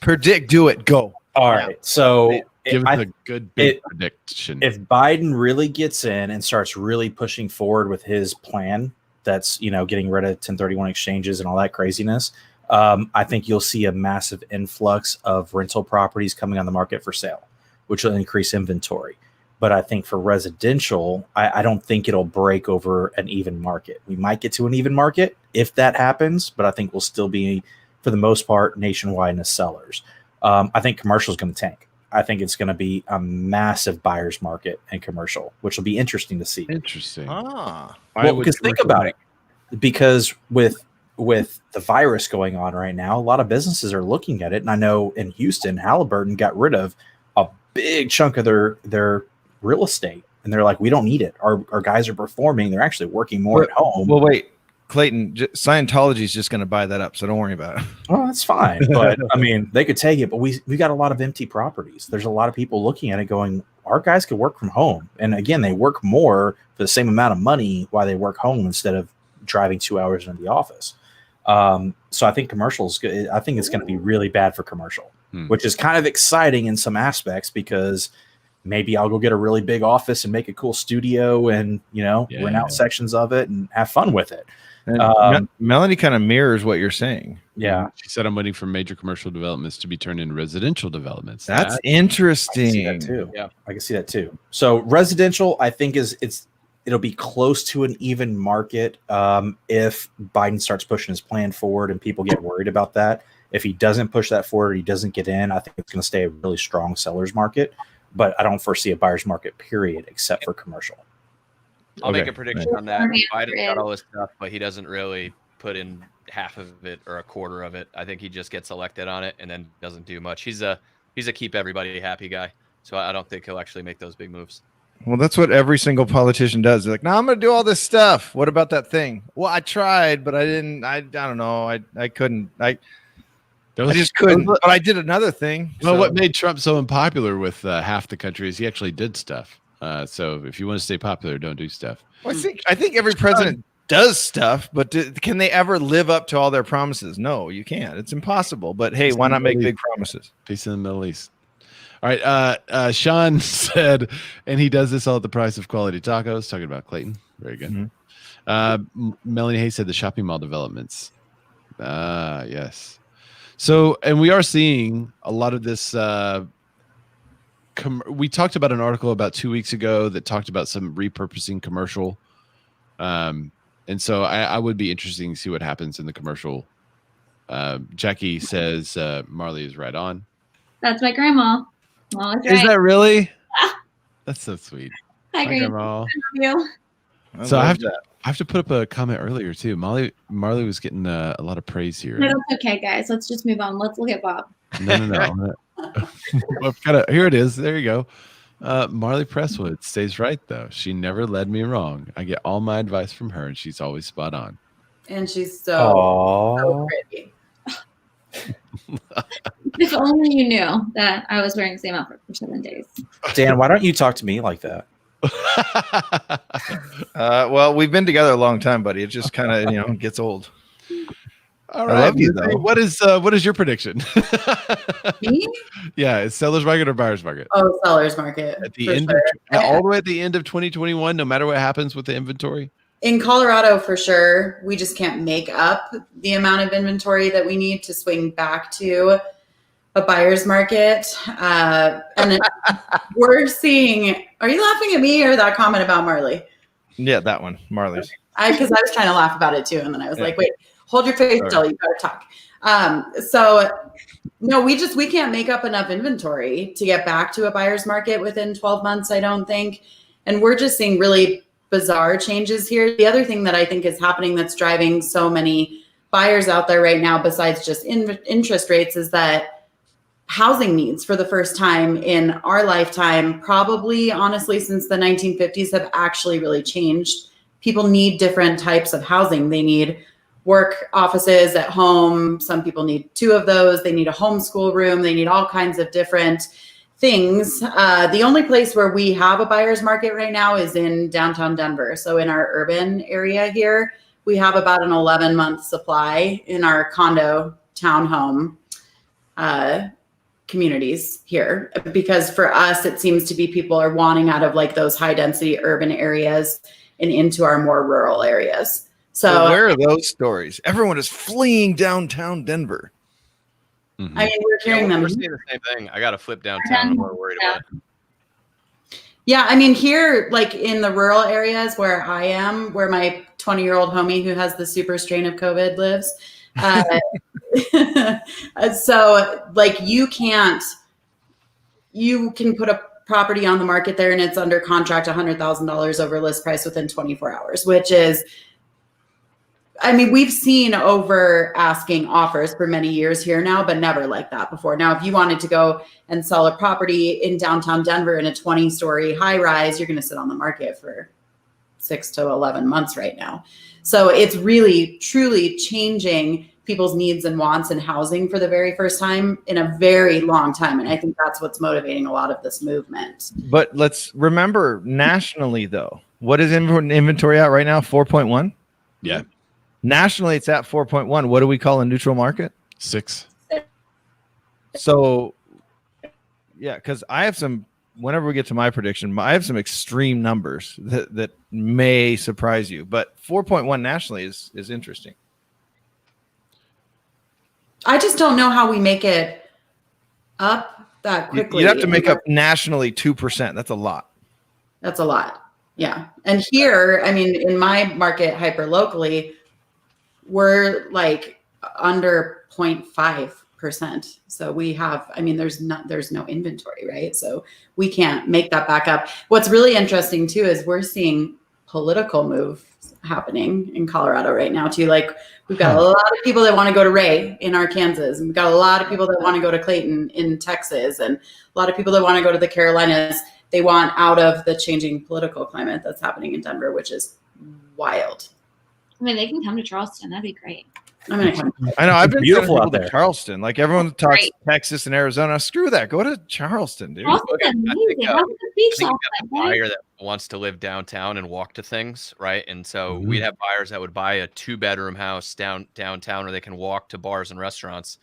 Predict. Do it. Go. All right. So give us a good big prediction. If Biden really gets in and starts really pushing forward with his plan, that's getting rid of 1031 exchanges and all that craziness, I think you'll see a massive influx of rental properties coming on the market for sale, which will increase inventory. But I think for residential, I don't think it'll break over an even market. We might get to an even market if that happens, but I think we'll still be, for the most part, nationwide as sellers. I think commercial is going to tank. I think it's going to be a massive buyer's market and commercial, which will be interesting to see. Interesting. Ah, Well, because think about it, because with the virus going on right now, a lot of businesses are looking at it. And I know in Houston, Halliburton got rid of a big chunk of their real estate. And they're like, we don't need it. Our guys are performing. They're actually working more at home. Well, wait, Clayton, Scientology is just going to buy that up, so don't worry about it. Oh, that's fine. But I mean, they could take it, but we got a lot of empty properties. There's a lot of people looking at it going, our guys could work from home. And again, they work more for the same amount of money while they work home instead of driving 2 hours into the office. So I think commercials, I think it's going to be really bad for commercial, which is kind of exciting in some aspects because maybe I'll go get a really big office and make a cool studio and, rent out sections of it and have fun with it. And Melanie kind of mirrors what you're saying. Yeah. She said, I'm waiting for major commercial developments to be turned into residential developments. That's interesting. I can see that too. Yeah, I can see that too. So residential, I think it'll be close to an even market if Biden starts pushing his plan forward and people get worried about that. If he doesn't push that forward, he doesn't get in, I think it's going to stay a really strong seller's market. But I don't foresee a buyer's market, period, except for commercial. I'll make a prediction on that. Biden's got all this stuff, but he doesn't really put in half of it or a quarter of it. I think he just gets elected on it and then doesn't do much. He's a keep everybody happy guy. So I don't think he'll actually make those big moves. Well, that's what every single politician does. They're like, no, I'm going to do all this stuff. What about that thing? Well, I tried, but I didn't. I don't know. I couldn't. I just couldn't. But I did another thing. Well, what made Trump so unpopular with half the country is he actually did stuff. So if you want to stay popular, don't do stuff. Well, I think every president does stuff, but can they ever live up to all their promises? No, you can't. It's impossible. But hey, why not make big promises? Peace in the Middle East. All right. Sean said, and he does this all at the price of quality tacos. Talking about Clayton. Very good. Melanie Hayes said the shopping mall developments. Yes. So, and we are seeing a lot of this. We talked about an article about 2 weeks ago that talked about some repurposing commercial. And so I would be interested to see what happens in the commercial. Jackie says Marley is right on. That's my grandma. Well, is that really? That's so sweet. Hi, Grandma. I love you. So I have to put up a comment earlier too. Marley was getting a lot of praise here. No, that's okay, guys. Let's just move on. Let's look at Bob. No. Here it is. There you go. Marley Presswood stays right though. She never led me wrong. I get all my advice from her, and she's always spot on. And she's so pretty. If only you knew that I was wearing the same outfit for 7 days. Dan, why don't you talk to me like that? Well, we've been together a long time, buddy. It just kind of gets old. All right. I love you, though. What is your prediction? Me? Yeah, it's seller's market or buyer's market? Oh, seller's market. At the end all the way at the end of 2021, no matter what happens with the inventory? In Colorado, for sure, we just can't make up the amount of inventory that we need to swing back to a buyer's market. And we're seeing, are you laughing at me or that comment about Marley? Yeah, that one, Marley's. Because I was trying to laugh about it too. And then I was like, wait, hold your face still. You better talk. So no, we can't make up enough inventory to get back to a buyer's market within 12 months, I don't think. And we're just seeing really bizarre changes here. The other thing that I think is happening that's driving so many buyers out there right now, besides just interest rates, is that housing needs for the first time in our lifetime, probably honestly since the 1950s, have actually really changed. People need different types of housing. They need work offices at home. Some people need 2 of those. They need a homeschool room. They need all kinds of different things. The only place where we have a buyer's market right now is in downtown Denver. So in our urban area here, we have about an 11-month supply in our condo townhome communities here, because for us, it seems to be people are wanting out of like those high density urban areas and into our more rural areas. So where are those stories? Everyone is fleeing downtown Denver. Mm-hmm. I mean, we're hearing them. We're seeing the same thing. I got to flip downtown. I'm more worried about it. Yeah, I mean, here, like in the rural areas where I am, where my 20-year-old homie who has the super strain of COVID lives. So like you can't you can put a property on the market there and it's under contract $100,000 over list price within 24 hours, which is, I mean, we've seen over asking offers for many years here now, but never like that before. Now, if you wanted to go and sell a property in downtown Denver in a 20-story high rise, you're going to sit on the market for 6 to 11 months right now. So it's really, truly changing people's needs and wants in housing for the very first time in a very long time. And I think that's what's motivating a lot of this movement. But let's remember nationally, though, what is inventory at right now? 4.1? Yeah. Nationally, it's at 4.1. What do we call a neutral market? 6. So, yeah, because I have some, whenever we get to my prediction, I have some extreme numbers that may surprise you. But 4.1 nationally is interesting. I just don't know how we make it up that quickly. You'd have to make up nationally 2%. That's a lot. That's a lot. Yeah. And here, I mean, in my market, hyper locally, we're like under 0.5%. So we have, I mean, there's no inventory, right? So we can't make that back up. What's really interesting too is we're seeing political moves happening in Colorado right now too. Like we've got a lot of people that want to go to Ray in Arkansas, and we've got a lot of people that want to go to Clayton in Texas, and a lot of people that want to go to the Carolinas. They want out of the changing political climate that's happening in Denver, which is wild. I mean, they can come to Charleston. That'd be great. I'm gonna come. I know. I've been beautiful out to there. Charleston. Like everyone talks Great. Texas and Arizona. Screw that. Go to Charleston, dude. Charleston's amazing. think, Have a beach I think off you got that, a right? buyer that wants to live downtown and walk to things, right? And so we'd have buyers that would buy a 2-bedroom house downtown where they can walk to bars and restaurants.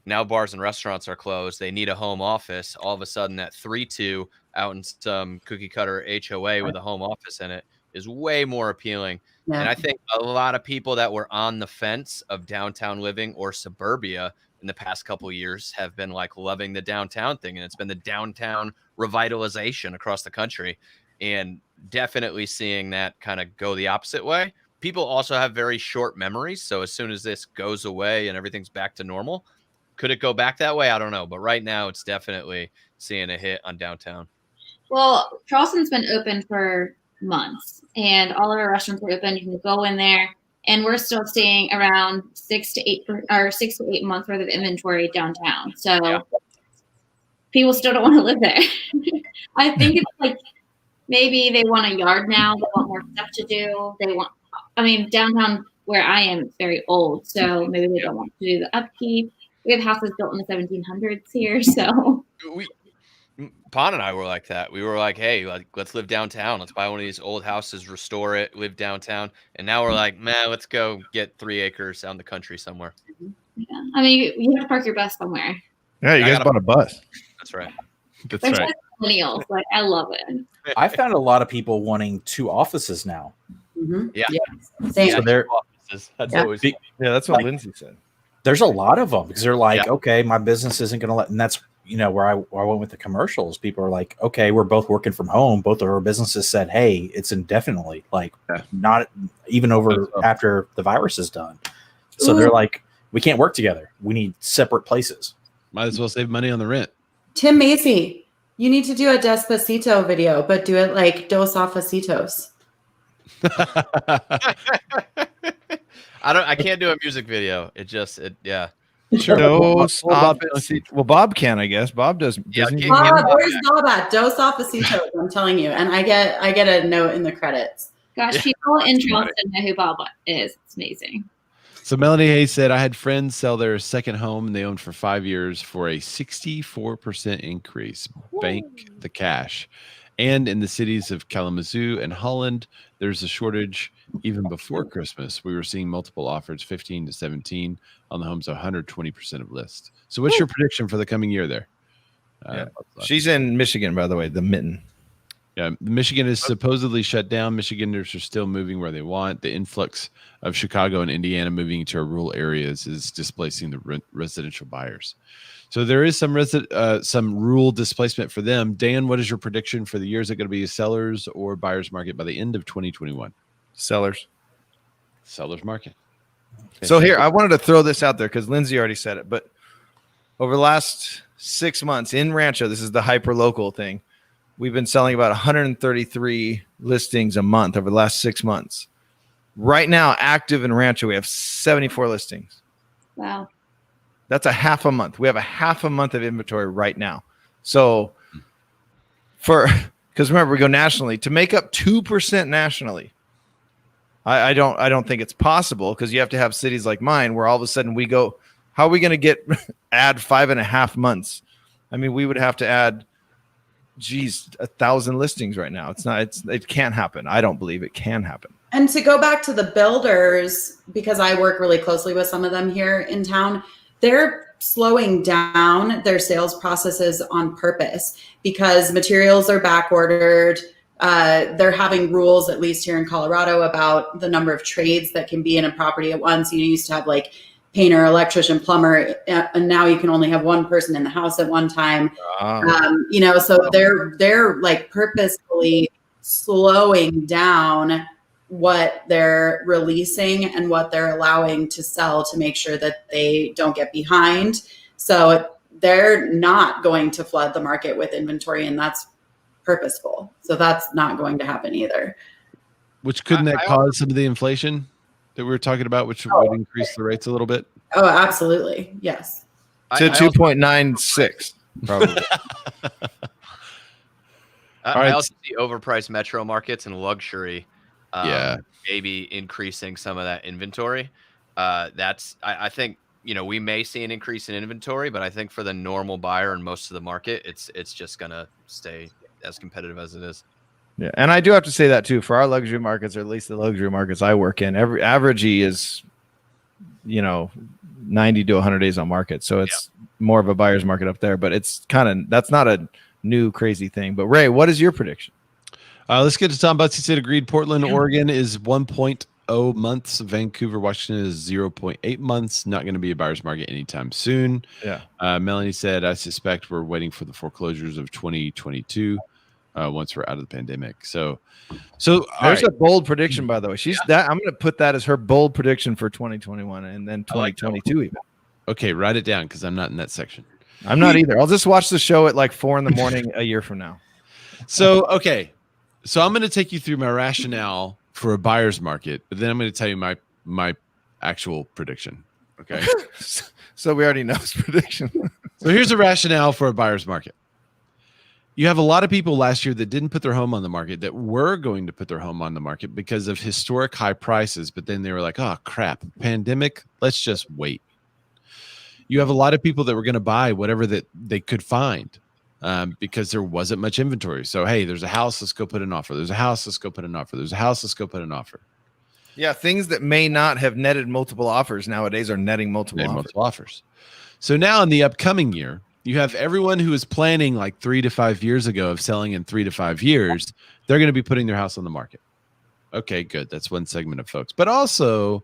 Now bars and restaurants are closed. They need a home office. All of a sudden, that 3-2 out in some cookie cutter HOA with a home office in it is way more appealing. Yeah. And I think a lot of people that were on the fence of downtown living or suburbia in the past couple of years have been like loving the downtown thing. And it's been the downtown revitalization across the country, and definitely seeing that kind of go the opposite way. People also have very short memories. So as soon as this goes away and everything's back to normal, could it go back that way? I don't know. But right now it's definitely seeing a hit on downtown. Well, Charleston's been open for months, and all of our restaurants are open. You can go in there, and we're still seeing around 6 to 8 months worth of inventory downtown. So people still don't want to live there. I think it's like maybe they want a yard now. They want more stuff to do. I mean, downtown where I am, it's very old, so maybe they don't want to do the upkeep. We have houses built in the 1700s here, so Pon and I were like that. We were like, hey, let's live downtown. Let's buy one of these old houses, restore it, live downtown. And now we're like, man, let's go get 3 acres out in the country somewhere. yeah. I mean, you have to park your bus somewhere. Yeah, you I guys gotta- bought a bus. That's right. That's There's right. like millennials. Like, I love it. I found a lot of people wanting 2 offices now. Mhm. Yeah. Same. So there, Offices. That's Yeah. always Big- Yeah, that's what Like- Lindsay said. there's a lot of them because they're like, Yeah. okay, my business isn't going to let, and that's, you know, where I went with the commercials. People are like, okay, we're both working from home. Both of our businesses said, hey, it's indefinitely, like not even over after the virus is done. So they're like, we can't work together. We need separate places. Might as well save money on the rent. Tim Macy, you need to do a Despacito video, but do it like Dos Officitos. I can't do a music video. Yeah. Sure. Dos Well, Bob can, I guess. Bob does. Yeah, Doesn't he? Bob- Bob, where's Bob at? Dos Officitos, I'm telling you. And I get a note in the credits. Gosh, Yeah. people in Charleston know who Bob is. It's amazing. So Melanie Hayes said, I had friends sell their second home and they owned for 5 years for a 64% increase. Bank the cash. And in the cities of Kalamazoo and Holland, there's a shortage even before Christmas. We were seeing multiple offers, 15 to 17 on the homes, 120% of list. So what's your prediction for the coming year there? She's in Michigan, by the way, the Mitten. Yeah, Michigan is supposedly shut down. Michiganders are still moving where they want. The influx of Chicago and Indiana moving to rural areas is displacing the residential buyers. So there is some rural displacement for them. Dan, what is your prediction for the year? Is it going to be a sellers or buyers market by the end of 2021? Sellers. Sellers market. So here, I wanted to throw this out there because Lindsay already said it, but over the last 6 months in Rancho, this is the hyper local thing. We've been selling about 133 listings a month over the last 6 months. Right now, active in Rancho, we have 74 listings. Wow. That's a half a month. We have a half a month of inventory right now. So because remember, we go nationally to make up 2% nationally. I don't think it's possible, because you have to have cities like mine where all of a sudden we go, how are we going to add 5.5 months? I mean, we would have to add 1,000 listings right now. It can't happen. I don't believe it can happen. And to go back to the builders, because I work really closely with some of them here in town, they're slowing down their sales processes on purpose because materials are back ordered. They're having rules, at least here in Colorado, about the number of trades that can be in a property at once. You used to have like painter, electrician, plumber, and now you can only have one person in the house at one time. So they're like purposefully slowing down what they're releasing and what they're allowing to sell to make sure that they don't get behind. So they're not going to flood the market with inventory, and that's purposeful. So that's not going to happen either. Which couldn't that cause some of the inflation that we were talking about, which would increase the rates a little bit? Oh, absolutely. Yes. To 2.96, probably. I also see overpriced metro markets and luxury. Yeah. Maybe increasing some of that inventory. I think, we may see an increase in inventory, but I think for the normal buyer and most of the market, it's just going to stay as competitive as it is. Yeah. And I do have to say that too, for our luxury markets, or at least the luxury markets I work in, every average is, 90 to 100 days on market. So it's more of a buyer's market up there, but that's not a new crazy thing. But Ray, what is your prediction? Let's get to Tom Butts. He said agreed. Portland, Oregon is 1.0 months. Vancouver, Washington is 0.8 months. Not going to be a buyer's market anytime soon. Yeah. Melanie said, I suspect we're waiting for the foreclosures of 2022 once we're out of the pandemic. So there's a bold prediction, by the way. I'm going to put that as her bold prediction for 2021 and then 2022 even. Okay, write it down because I'm not in that section. I'm not either. I'll just watch the show at like 4 a.m. a year from now. So I'm going to take you through my rationale for a buyer's market, but then I'm going to tell you my actual prediction. Okay. So we already know his prediction. So here's a rationale for a buyer's market. You have a lot of people last year that didn't put their home on the market that were going to put their home on the market because of historic high prices, but then they were like, oh crap, pandemic, let's just wait. You have a lot of people that were going to buy whatever that they could find. Because there wasn't much inventory. So, hey, there's a house, let's go put an offer. There's a house, let's go put an offer. There's a house, let's go put an offer. Yeah, things that may not have netted multiple offers nowadays are netting multiple offers. So now in the upcoming year, you have everyone who is planning like 3 to 5 years ago of selling in 3 to 5 years. They're going to be putting their house on the market. Okay, good. That's one segment of folks. But also,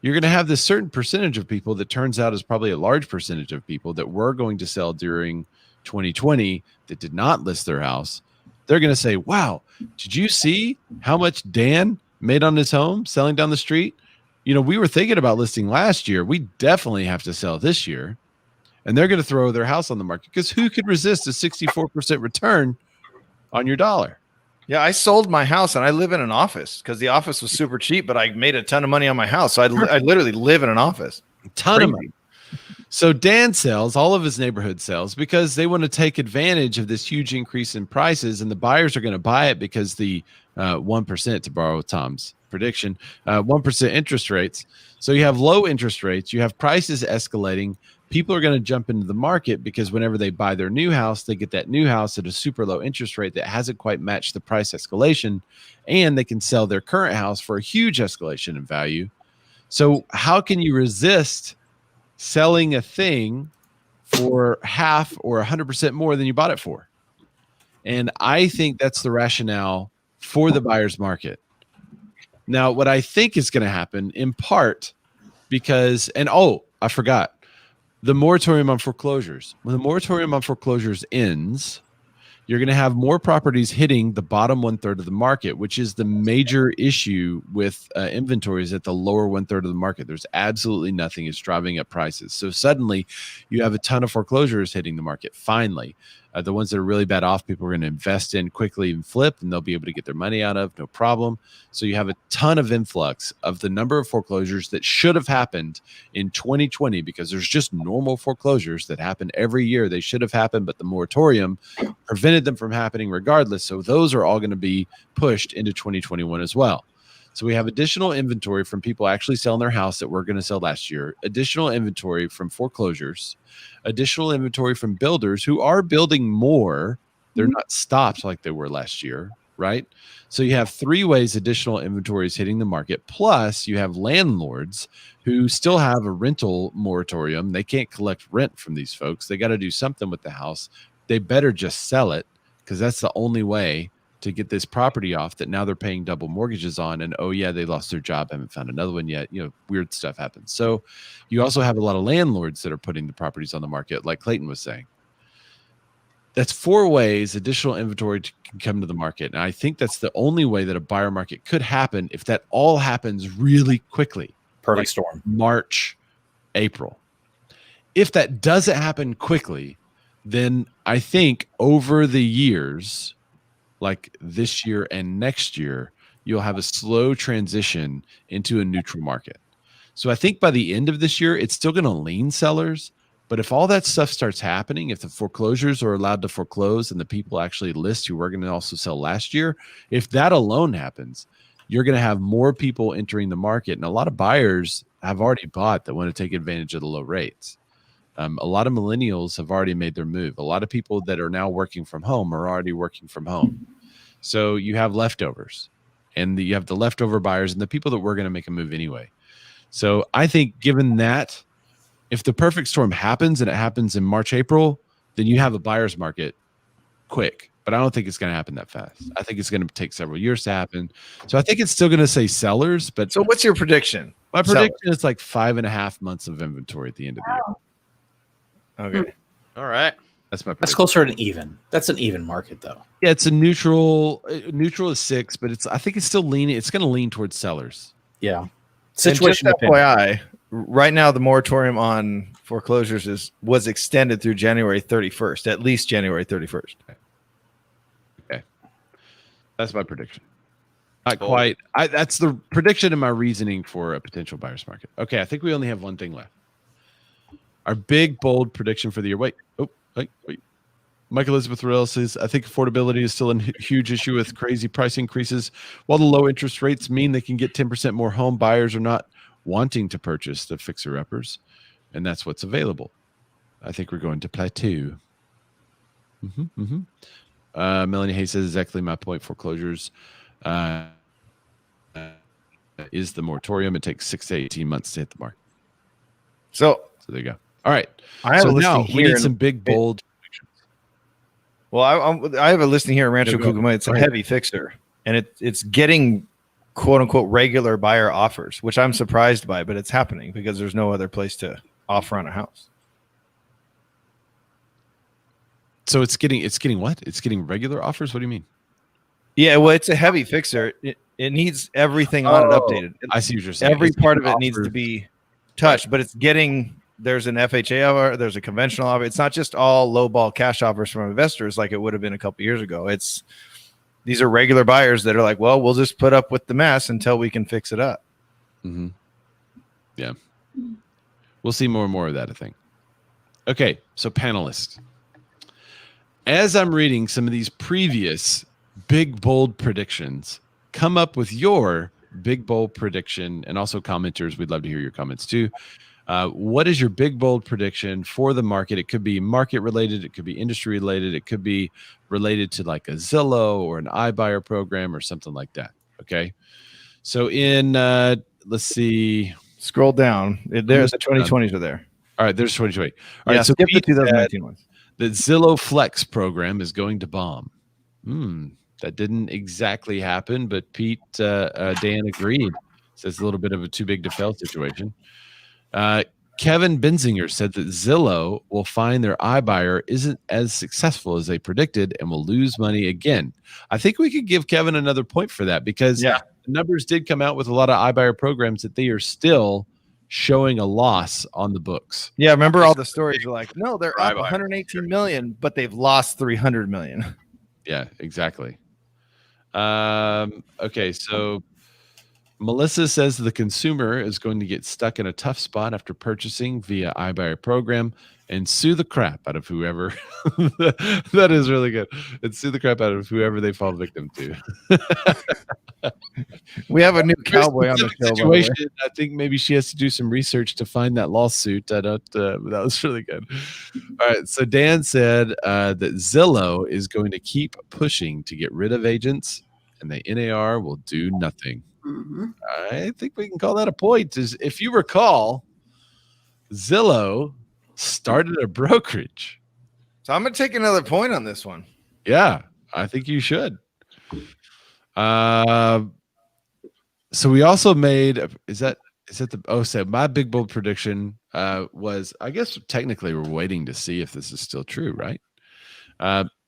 you're going to have this certain percentage of people that turns out is probably a large percentage of people that were going to sell during 2020 that did not list their house. They're going to say, wow, did you see how much Dan made on his home selling down the street? We were thinking about listing last year. We definitely have to sell this year. And they're going to throw their house on the market because who could resist a 64% return on your dollar? Yeah, I sold my house and I live in an office because the office was super cheap, but I made a ton of money on my house. So I literally live in an office. A ton of money. So Dan sells all of his neighborhood sales because they want to take advantage of this huge increase in prices, and the buyers are going to buy it because the 1%, to borrow Tom's prediction, 1% interest rates. So you have low interest rates, you have prices escalating. People are going to jump into the market because whenever they buy their new house, they get that new house at a super low interest rate that hasn't quite matched the price escalation, and they can sell their current house for a huge escalation in value. So how can you resist selling a thing for half or 100% more than you bought it for? And I think that's the rationale for the buyer's market. Now, what I think is going to happen in part because, I forgot, the moratorium on foreclosures. When the moratorium on foreclosures ends, you're going to have more properties hitting the bottom 1/3 of the market, which is the major issue with inventories at the lower 1/3 of the market. There's absolutely nothing. It's driving up prices. So suddenly you have a ton of foreclosures hitting the market. Finally, the ones that are really bad off, people are going to invest in quickly and flip, and they'll be able to get their money out of, no problem. So you have a ton of influx of the number of foreclosures that should have happened in 2020, because there's just normal foreclosures that happen every year. They should have happened, but the moratorium prevented them from happening regardless. So those are all going to be pushed into 2021 as well. So we have additional inventory from people actually selling their house that we're going to sell last year, additional inventory from foreclosures, additional inventory from builders who are building more. They're not stopped like they were last year, right? So you have 3 ways additional inventory is hitting the market. Plus you have landlords who still have a rental moratorium. They can't collect rent from these folks. They got to do something with the house. They better just sell it, because that's the only way to get this property off that now they're paying double mortgages on. And oh yeah, they lost their job, haven't found another one yet. Weird stuff happens. So you also have a lot of landlords that are putting the properties on the market, like Clayton was saying. That's 4 ways additional inventory can come to the market. And I think that's the only way that a buyer market could happen if that all happens really quickly. Perfect storm. March, April. If that doesn't happen quickly, then I think over the years, like this year and next year, you'll have a slow transition into a neutral market. So I think by the end of this year, it's still going to lean sellers. But if all that stuff starts happening, if the foreclosures are allowed to foreclose and the people actually list who were going to also sell last year, if that alone happens, you're going to have more people entering the market. And a lot of buyers have already bought that want to take advantage of the low rates. A lot of millennials have already made their move. A lot of people that are now working from home are already working from home. So you have leftovers, and you have the leftover buyers and the people that were going to make a move anyway. So I think given that, if the perfect storm happens and it happens in March, April, then you have a buyer's market quick. But I don't think it's going to happen that fast. I think it's going to take several years to happen. So I think it's still going to say sellers. But So what's your prediction? my prediction is like 5.5 months of inventory at the end of the year. Okay. All right. That's my prediction. That's closer to an even. That's an even market, though. Yeah, it's a neutral. Neutral is 6, but I think it's still leaning. It's going to lean towards sellers. Yeah. Situation Situation dependent. FYI, right now the moratorium on foreclosures was extended through January 31st, at least January 31st. Okay. That's my prediction. Not quite. That's the prediction and my reasoning for a potential buyer's market. Okay, I think we only have one thing left. Our big, bold prediction for the year. Wait. Mike Elizabeth Rell says, I think affordability is still a huge issue with crazy price increases. While the low interest rates mean they can get 10% more home, buyers are not wanting to purchase the fixer-uppers, and that's what's available. I think we're going to plateau. Melanie Hayes says exactly my point. Foreclosures is the moratorium. It takes 6 to 18 months to hit the mark. So there you go. All right. I have a listing now we here. need some big, bold. Well, I have a listing here in Rancho Go. Cucamonga. It's a heavy fixer, and it's getting quote unquote regular buyer offers, which I'm surprised by, but it's happening because there's no other place to offer on a house. So it's getting what? It's getting regular offers? What do you mean? Yeah, well, it's a heavy fixer. It needs everything on it updated. I see what you're saying. Every It's part of getting it needs to offered. be touched, but it's getting. There's an FHA offer, there's a conventional offer. It's not just all low ball cash offers from investors like it would have been a couple years ago. These are regular buyers that are like, well, we'll just put up with the mess until we can fix it up. Mm-hmm. Yeah. We'll see more and more of that, I think. Okay, so panelists. As I'm reading some of these previous big, bold predictions, come up with your big, bold prediction, and also commenters. We'd love to hear your comments too. What is your big, bold prediction for the market? It could be market related. It could be industry related. It could be related to like a Zillow or an iBuyer program or something like that. Okay. So in, let's see. Scroll down. There's the 2020s are there. All right. There's 2020. All right. So skip the Pete 2019 ones. The Zillow Flex program is going to bomb. That didn't exactly happen, but Pete, Dan agreed. Says a little bit of a too big to fail situation. Kevin Benzinger said that Zillow will find their iBuyer isn't as successful as they predicted and will lose money again. I think we could give Kevin another point for that because the numbers did come out with a lot of iBuyer programs that they are still showing a loss on the books. Yeah, remember all the stories were like, no, they're up 118 million, but they've lost 300 million. Yeah, exactly. Okay, so Melissa says the consumer is going to get stuck in a tough spot after purchasing via iBuyer program and sue the crap out of whoever. That is really good. And sue the crap out of whoever they fall victim to. We have a new cowboy on the show. Situation. I think maybe she has to do some research to find that lawsuit. I don't. That was really good. All right. So Dan said that Zillow is going to keep pushing to get rid of agents, and the NAR will do nothing. Mm-hmm. I think we can call that a point. Is if you recall, Zillow started a brokerage. So I'm gonna take another point on this one. Yeah, I think you should. So we also made so my big bold prediction was, I guess technically we're waiting to see if this is still true, right?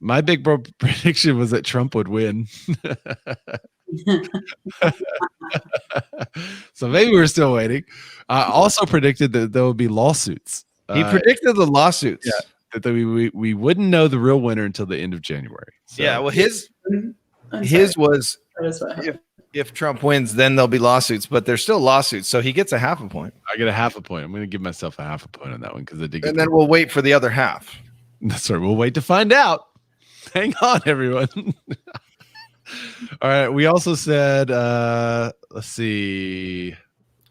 My big bold prediction was that Trump would win. So maybe we're still waiting. I also predicted that there would be lawsuits. He predicted the lawsuits. Yeah, that we wouldn't know the real winner until the end of January. So, yeah, well, his was if Trump wins, then there'll be lawsuits, but there's still lawsuits, so he gets a half a point. I get a half a point. I'm going to give myself a half a point on that one because I did get. And then we'll wait for the other half. That's right. We'll wait to find out. Hang on, everyone. All right. We also said, let's see.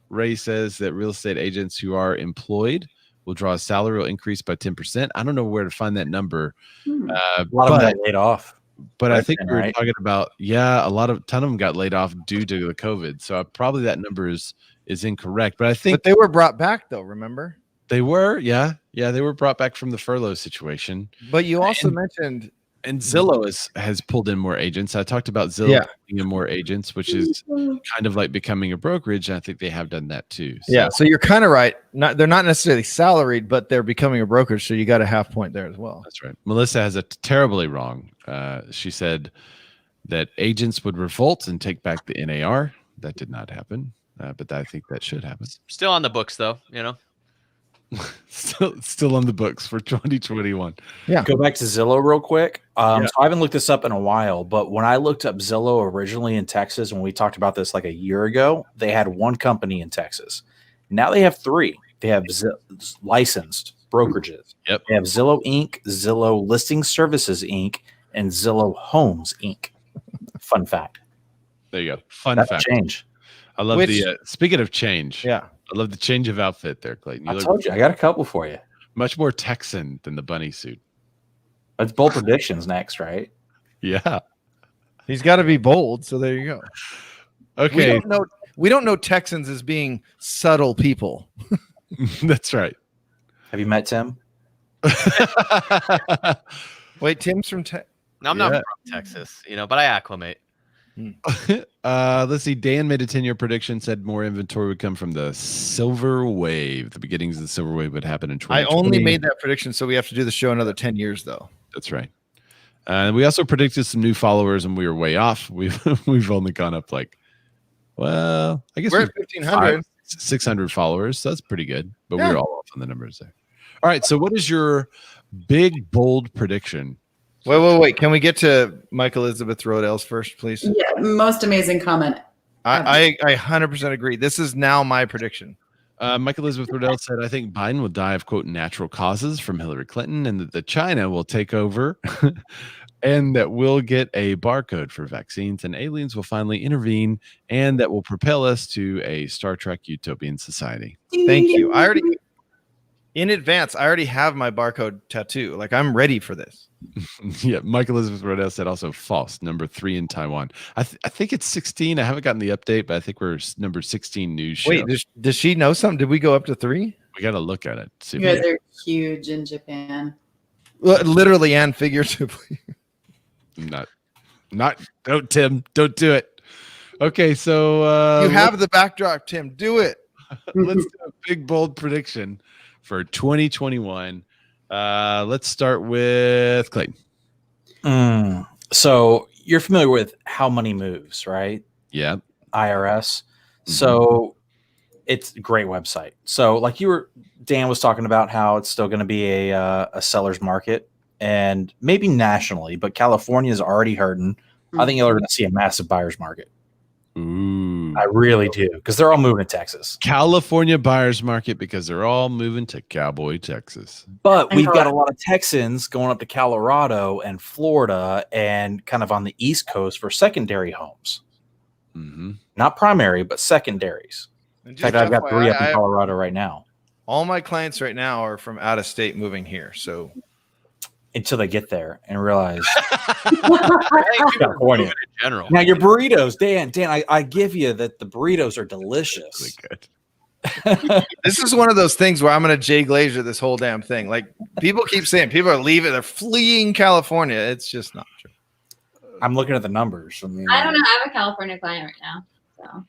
Ray says that real estate agents who are employed will draw a salary increase by 10%. I don't know where to find that number. A lot of them got laid off. But I think we were talking about, ton of them got laid off due to the COVID. So probably that number is incorrect. But I think they were brought back though, remember? They were, yeah. They were brought back from the furlough situation. But you also mentioned, and Zillow has pulled in more agents. I talked about Zillow pulling in more agents, which is kind of like becoming a brokerage. And I think they have done that too. So. Yeah, so you're kind of right. They're not necessarily salaried, but they're becoming a brokerage. So you got a half point there as well. That's right. Melissa has it terribly wrong. She said that agents would revolt and take back the NAR. That did not happen, but I think that should happen. Still on the books, though. Still on the books for 2021. Yeah. Go back to Zillow real quick. So I haven't looked this up in a while, but when I looked up Zillow originally in Texas, when we talked about this like a year ago, they had one company in Texas. Now they have three. They have licensed brokerages. Yep. They have Zillow Inc., Zillow Listing Services Inc., and Zillow Homes Inc. Fun fact. There you go. Fun fact. Change. I love speaking of change. Yeah. I love the change of outfit there, Clayton. I told you, I got a couple for you. Much more Texan than the bunny suit. It's bold predictions next, right? Yeah. He's got to be bold, so there you go. Okay. We don't know Texans as being subtle people. That's right. Have you met Tim? Wait, Tim's from Texas? No, I'm not from Texas, but I acclimate. Let's see. Dan made a 10-year prediction, said more inventory would come from the silver wave. The beginnings of the silver wave would happen in 2020. I only made that prediction, so we have to do the show another 10 years, though. That's right. We also predicted some new followers, and we were way off. We've only gone up I guess we're at 1,500. 600 followers. So that's pretty good, but we were all off on the numbers there. All right. So what is your big, bold prediction? Wait. Can we get to Mike Elizabeth Rodell's first, please? Yeah, most amazing comment. I 100% agree. This is now my prediction. Mike Elizabeth Rodell said, I think Biden will die of, quote, natural causes from Hillary Clinton, and that China will take over and that we'll get a barcode for vaccines and aliens will finally intervene, and that will propel us to a Star Trek utopian society. Thank you. In advance, I already have my barcode tattoo. I'm ready for this. Yeah, Mike Elizabeth Rodell said also false, number 3 in Taiwan. I think it's 16. I haven't gotten the update, but I think we're number 16 news show. Wait, does she know something? Did we go up to 3? We got to look at it. You guys are huge in Japan. Literally and figuratively. Don't, Tim. Don't do it. Okay, so you have the backdrop, Tim. Do it. Let's do a big bold prediction for 2021. Let's start with Clayton. So you're familiar with how money moves, right? Yeah. IRS. So it's a great website. So like Dan was talking about how it's still going to be a seller's market and maybe nationally, but California is already hurting. I think you're going to see a massive buyer's market. Ooh. I really do, because they're all moving to Texas. California buyer's market because they're all moving to Cowboy, Texas. But we've got a lot of Texans going up to Colorado and Florida and kind of on the East Coast for secondary homes. Not primary, but secondaries. In fact, I've got 3 up in Colorado right now. All my clients right now are from out of state moving here. So until they get there and realize California in general. Now your burritos, Dan, I give you that the burritos are delicious. Really good. This is one of those things where I'm going to Jay Glazer this whole damn thing. Like people keep saying people are leaving, they're fleeing California. It's just not true. I'm looking at the numbers. I mean, I don't know. I have a California client right now. So.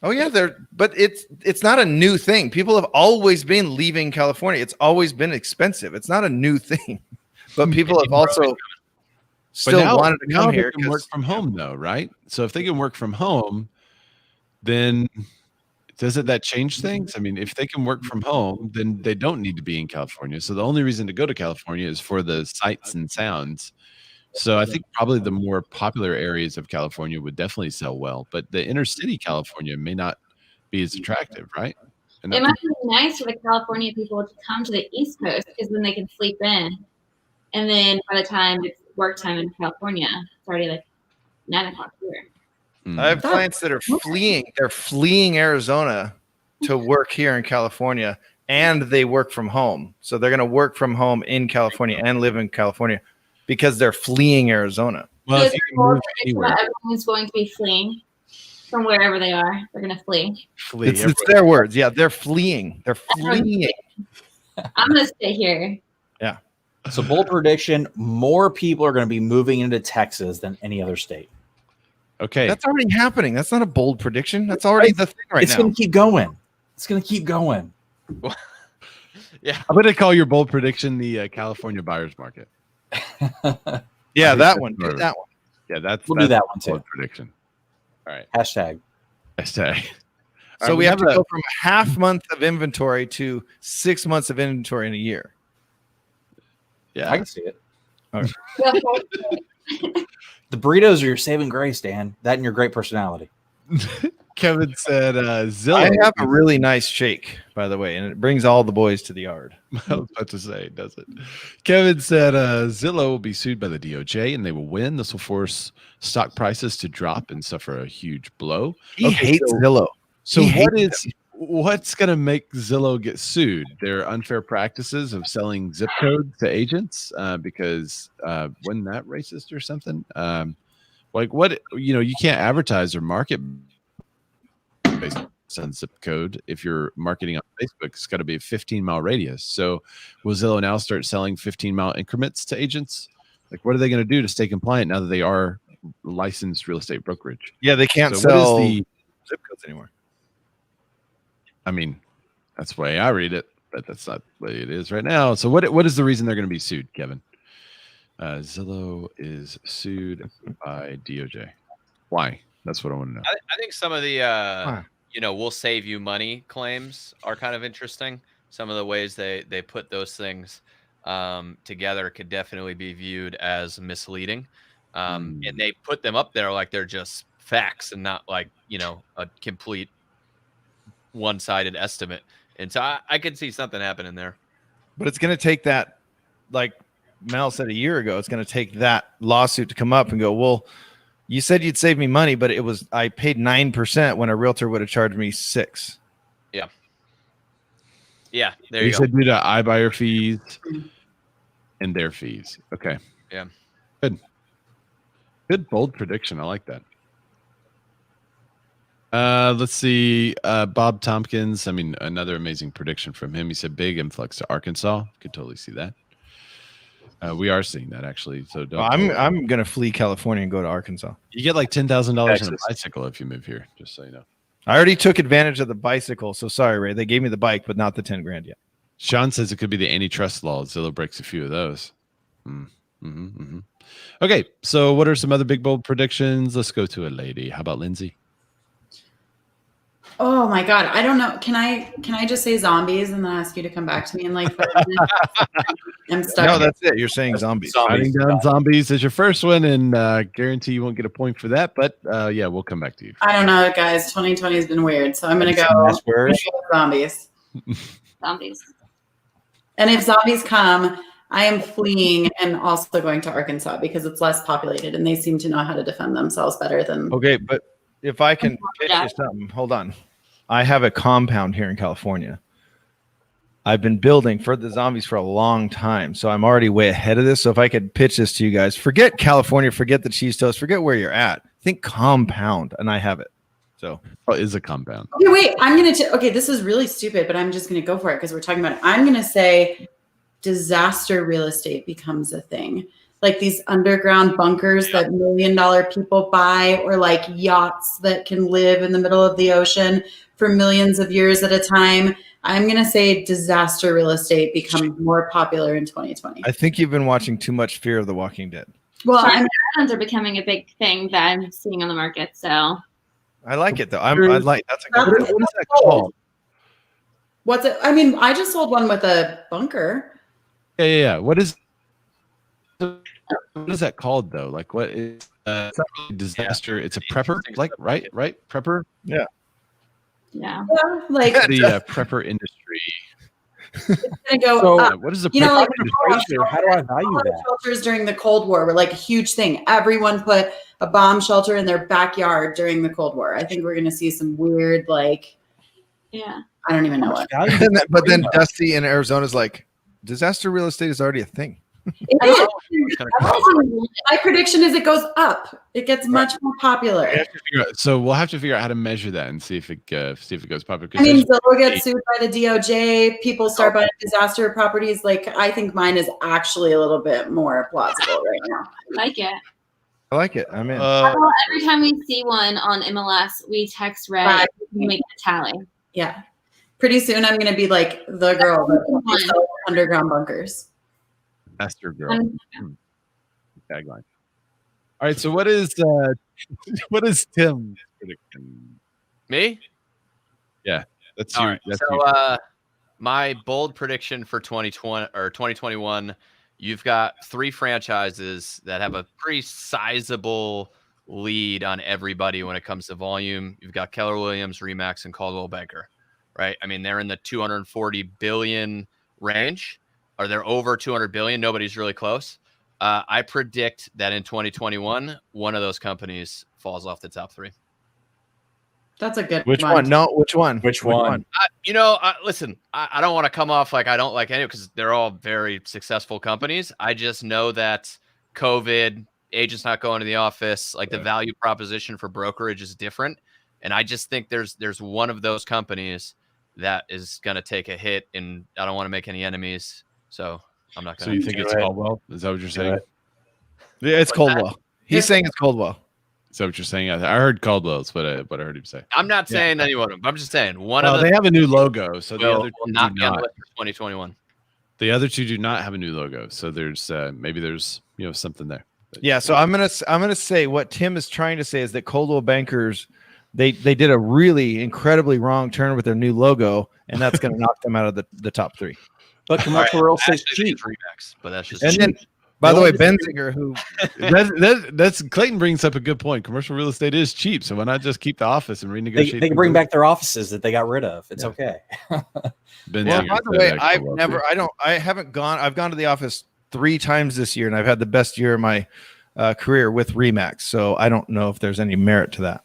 Oh yeah, but it's not a new thing. People have always been leaving California. It's always been expensive. It's not a new thing. But people have also still wanted to come here. They can work from home though, right? So if they can work from home, then doesn't that change things? I mean, if they can work from home, then they don't need to be in California. So the only reason to go to California is for the sights and sounds. So I think probably the more popular areas of California would definitely sell well, but the inner city California may not be as attractive, right? It might be nice for the California people to come to the East Coast because then they can sleep in. And then by the time it's work time in California, it's already like 9 o'clock here. I have clients that are fleeing. They're fleeing Arizona to work here in California, and they work from home. So they're going to work from home in California and live in California because they're fleeing Arizona. Well, if you can move anywhere, everyone's going to be fleeing from wherever they are. They're going to flee. It's their words. Yeah, they're fleeing. They're fleeing. I'm going to stay here. Yeah. So bold prediction, more people are going to be moving into Texas than any other state. Okay. That's already happening. That's not a bold prediction. That's already the thing right now. It's going to keep going. It's going to keep going. Yeah. I'm going to call your bold prediction the California buyer's market. Yeah, that one. Do that one. Yeah, we'll do that one too. Bold prediction. All right. Hashtag. So we have to go from a half month of inventory to 6 months of inventory in a year. Yeah, I can see it. Okay. The burritos are your saving grace, Dan. That and your great personality. Kevin said Zillow. I have a really nice shake, by the way, and it brings all the boys to the yard. I was about to say, does it? Kevin said Zillow will be sued by the DOJ and they will win. This will force stock prices to drop and suffer a huge blow. He hates Zillow. So what's going to make Zillow get sued? Their unfair practices of selling zip codes to agents because wasn't that racist or something? Like what, you can't advertise or market based on zip code. If you're marketing on Facebook, it's got to be a 15-mile radius. So will Zillow now start selling 15-mile increments to agents? Like what are they going to do to stay compliant now that they are licensed real estate brokerage? Yeah, they can't sell zip codes anymore. I mean, that's the way I read it, but that's not the way it is right now. So what is the reason they're going to be sued, Kevin? Zillow is sued by DOJ. Why? That's what I want to know. I think some of the, we'll save you money claims are kind of interesting. Some of the ways they put those things together could definitely be viewed as misleading. And they put them up there like they're just facts and not like, a complete one-sided estimate. And so I could see something happening there. But it's going to take that, like Mel said a year ago, it's going to take that lawsuit to come up and go, well, you said you'd save me money, but I paid 9% when a realtor would have charged me 6%. Yeah. Yeah. There you go. said due to iBuyer fees and their fees. Okay. Yeah. Good bold prediction. I like that. Let's see. Bob Tompkins. I mean, another amazing prediction from him. He said big influx to Arkansas. Could totally see that. We are seeing that actually. So I'm gonna flee California and go to Arkansas. You get like $10,000 on a bicycle if you move here. Just so you know. I already took advantage of the bicycle. So sorry, Ray. They gave me the bike, but not the 10 grand yet. Sean says it could be the antitrust law. Zillow breaks a few of those. Okay, so what are some other big bold predictions? Let's go to a lady. How about Lindsay? Oh my God. I don't know. Can I just say zombies and then ask you to come back to me in like 5 minutes? I'm stuck. No, that's it. You're saying zombies. Writing down zombies is your first one, and guarantee you won't get a point for that. But yeah, we'll come back to you. I don't know, guys. 2020 has been weird. So I'm going to go with zombies. Zombies. And if zombies come, I am fleeing and also going to Arkansas because it's less populated and they seem to know how to defend themselves better than. Okay, but if I can pitch you something, hold on. I have a compound here in California. I've been building for the zombies for a long time, so I'm already way ahead of this. So if I could pitch this to you guys, forget California, forget the cheese toast, forget where you're at. Think compound, and I have it. So what is a compound? Okay, wait. I'm going to. Okay, this is really stupid, but I'm just going to go for it because we're talking about it. I'm going to say disaster real estate becomes a thing. Like these underground bunkers that $1 million people buy, or like yachts that can live in the middle of the ocean for millions of years at a time. I'm going to say disaster real estate becomes more popular in 2020. I think you've been watching too much Fear of the Walking Dead. Well, islands are becoming a big thing that I'm seeing on the market. So I like it though. I like that's a good. What is that called? What's it? I mean, I just sold one with a bunker. Yeah. What is that called though? Like what is it's not really disaster? It's a prepper, like right? Prepper. Yeah. Yeah. Like the prepper industry. It's gonna go up. What is a prepper like how do I value that? Shelters during the Cold War were like a huge thing. Everyone put a bomb shelter in their backyard during the Cold War. I think we're gonna see some weird yeah. I don't even know what. But then Dusty in Arizona is like, disaster real estate is already a thing. It is. My prediction is it goes up. It gets much more popular. So we'll have to figure out how to measure that and see if it goes popular. I mean, Zillow gets sued by the DOJ. People start buying disaster properties. Like, I think mine is actually a little bit more plausible right now. I like it. I like it. I'm in. Every time we see one on MLS, we text Ray and make a tally. Yeah. Pretty soon, I'm going to be like the girl that sells underground bunkers. That's your girl. Tagline. All right. So what is Tim's prediction? Me? Yeah, that's all you. Right. That's so you. My bold prediction for 2020 or 2021, you've got 3 franchises that have a pretty sizable lead on everybody when it comes to volume. You've got Keller Williams, Remax, and Coldwell Banker, right? I mean, they're in the 240 billion range. Or they're over 200 billion. Nobody's really close. I predict that in 2021, one of those companies falls off the top 3. That's a good Which one? No, which one? Which one? Listen, I don't want to come off like I don't like any because they're all very successful companies. I just know that COVID, agents not going to the office, like the value proposition for brokerage is different. And I just think there's one of those companies that is going to take a hit, and I don't want to make any enemies. So I'm not going to. So you think it's Caldwell? Is that what you're saying? Yeah, it's Coldwell. He's saying it's Coldwell. Is that what you're saying? I heard Caldwell's, but I heard him say. I'm not saying any one of them. I'm just saying one of them. They have a new logo, so the other two not do not. 2021. The other 2 do not have a new logo, so there's maybe there's something there. Yeah, so I'm gonna say what Tim is trying to say is that Coldwell Bankers, they did a really incredibly wrong turn with their new logo, and that's gonna knock them out of the top 3. But commercial real estate cheap. But that's just and cheap. then, by the way, Benzinger, who that's Clayton brings up a good point. Commercial real estate is cheap, so why not just keep the office and renegotiate? They can bring back their offices that they got rid of. It's okay. well, by the way, I've gone to the office 3 times this year, and I've had the best year of my career with Remax. So I don't know if there's any merit to that.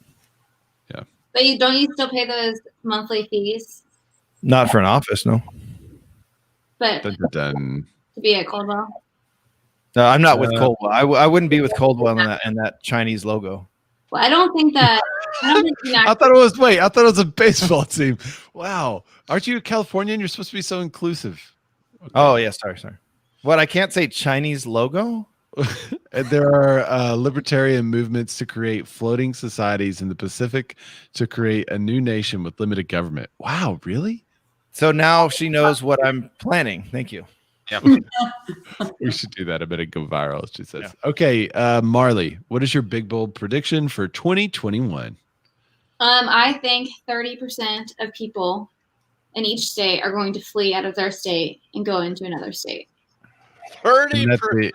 Yeah, but don't you still pay those monthly fees? Not for an office, no. But to be at Coldwell. No, I'm not with Coldwell. I wouldn't be with Coldwell and that Chinese logo. Well, I don't think that. I thought it was a baseball team. Wow, aren't you Californian? You're supposed to be so inclusive. Okay. Oh yeah, sorry. What, I can't say Chinese logo? there are libertarian movements to create floating societies in the Pacific to create a new nation with limited government. Wow, really? So now she knows what I'm planning. Thank you. We should do that. I bet it go viral, she says. Yeah. Okay, Marley, what is your big bold prediction for 2021? I think 30% of people in each state are going to flee out of their state and go into another state. 30%?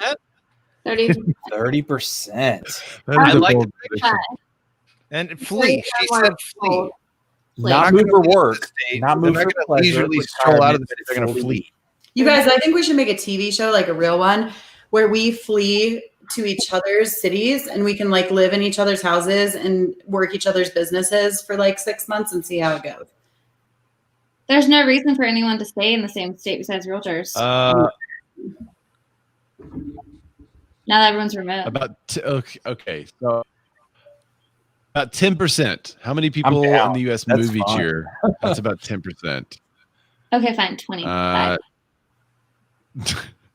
30%. I like the prediction. And flee. She said flee. Not move for work. Not move for pleasure. Leisurely stroll out of the city. They're going to flee. You guys, I think we should make a TV show, like a real one, where we flee to each other's cities and we can like live in each other's houses and work each other's businesses for like 6 months and see how it goes. There's no reason for anyone to stay in the same state besides realtors. Now that everyone's remote. Okay, so about 10%. How many people in the U.S. move each year? That's about 10%. Okay, fine, 25.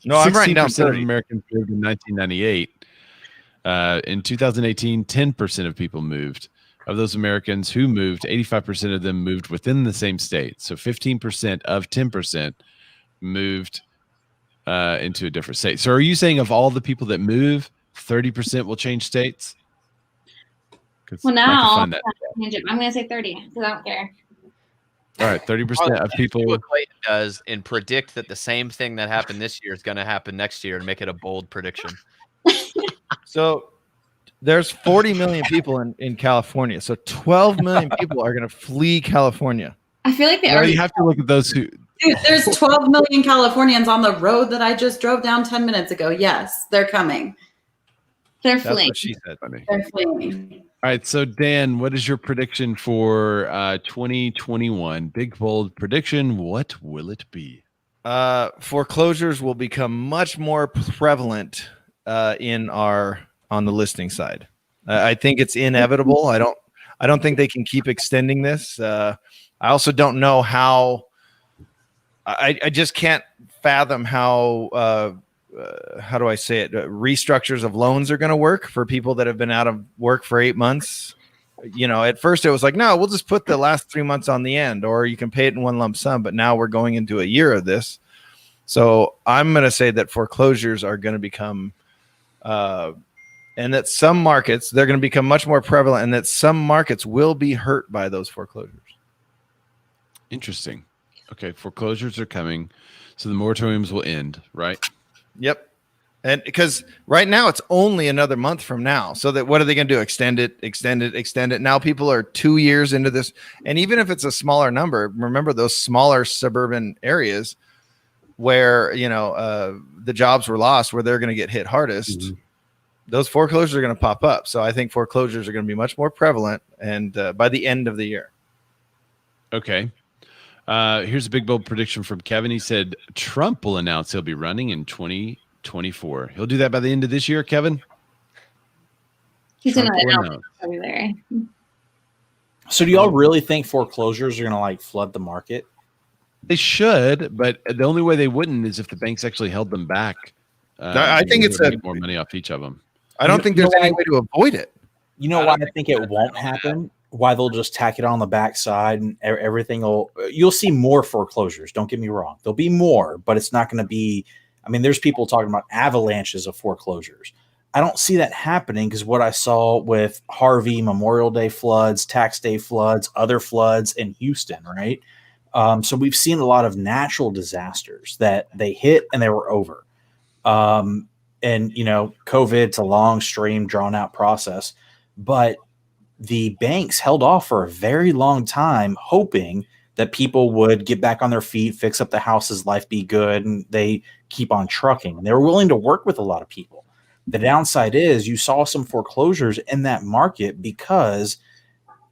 No, I'm writing down 30%. Of Americans moved in 1998. In 2018, 10% of people moved. Of those Americans who moved, 85% of them moved within the same state. So 15% of 10% moved into a different state. So are you saying of all the people that move, 30% will change states? Well, now I'm going to say 30 because I don't care. All right, 30% of people. What Clayton does and predict that the same thing that happened this year is going to happen next year and make it a bold prediction. So there's 40 million people in California. So 12 million people are going to flee California. I feel like they already. You have to look at those who. Dude, there's 12 million Californians on the road that I just drove down 10 minutes ago. Yes, they're coming. They're That's fleeing. what she said. They're fleeing. All right, so Dan, what is your prediction for 2021? Big bold prediction. What will it be? Foreclosures will become much more prevalent on the listing side. I think it's inevitable. I don't think they can keep extending this. I also don't know how. I just can't fathom how do I say it? Restructures of loans are going to work for people that have been out of work for 8 months. You know, at first it was like, no, we'll just put the last 3 months on the end, or you can pay it in one lump sum. But now we're going into a year of this. So I'm going to say that foreclosures are going to become, and that some markets, they're going to become much more prevalent, and that some markets will be hurt by those foreclosures. Interesting. Okay, foreclosures are coming. So the moratoriums will end, right? Yep. And because right now it's only another month from now. So that what are they going to do? Extend it. Now people are 2 years into this. And even if it's a smaller number, remember those smaller suburban areas where, the jobs were lost, where they're going to get hit hardest. Mm-hmm. Those foreclosures are going to pop up. So I think foreclosures are going to be much more prevalent and by the end of the year. Okay. Here's a big bold prediction from Kevin. He said Trump will announce he'll be running in 2024. He'll do that by the end of this year, Kevin? He's going to announce February. So do y'all really think foreclosures are going to flood the market? They should, but the only way they wouldn't is if the banks actually held them back. I think it's more money off each of them. I don't think there's any way to avoid it. You know why I think it won't happen? Why they'll just tack it on the backside and everything you'll see more foreclosures. Don't get me wrong. There'll be more, but it's not going to be, there's people talking about avalanches of foreclosures. I don't see that happening because what I saw with Harvey, Memorial Day floods, Tax Day floods, other floods in Houston, right? So we've seen a lot of natural disasters that they hit and they were over. And, COVID's a long stream, drawn out process, but the banks held off for a very long time, hoping that people would get back on their feet, fix up the houses, life be good, and they keep on trucking. They were willing to work with a lot of people. The downside is you saw some foreclosures in that market because,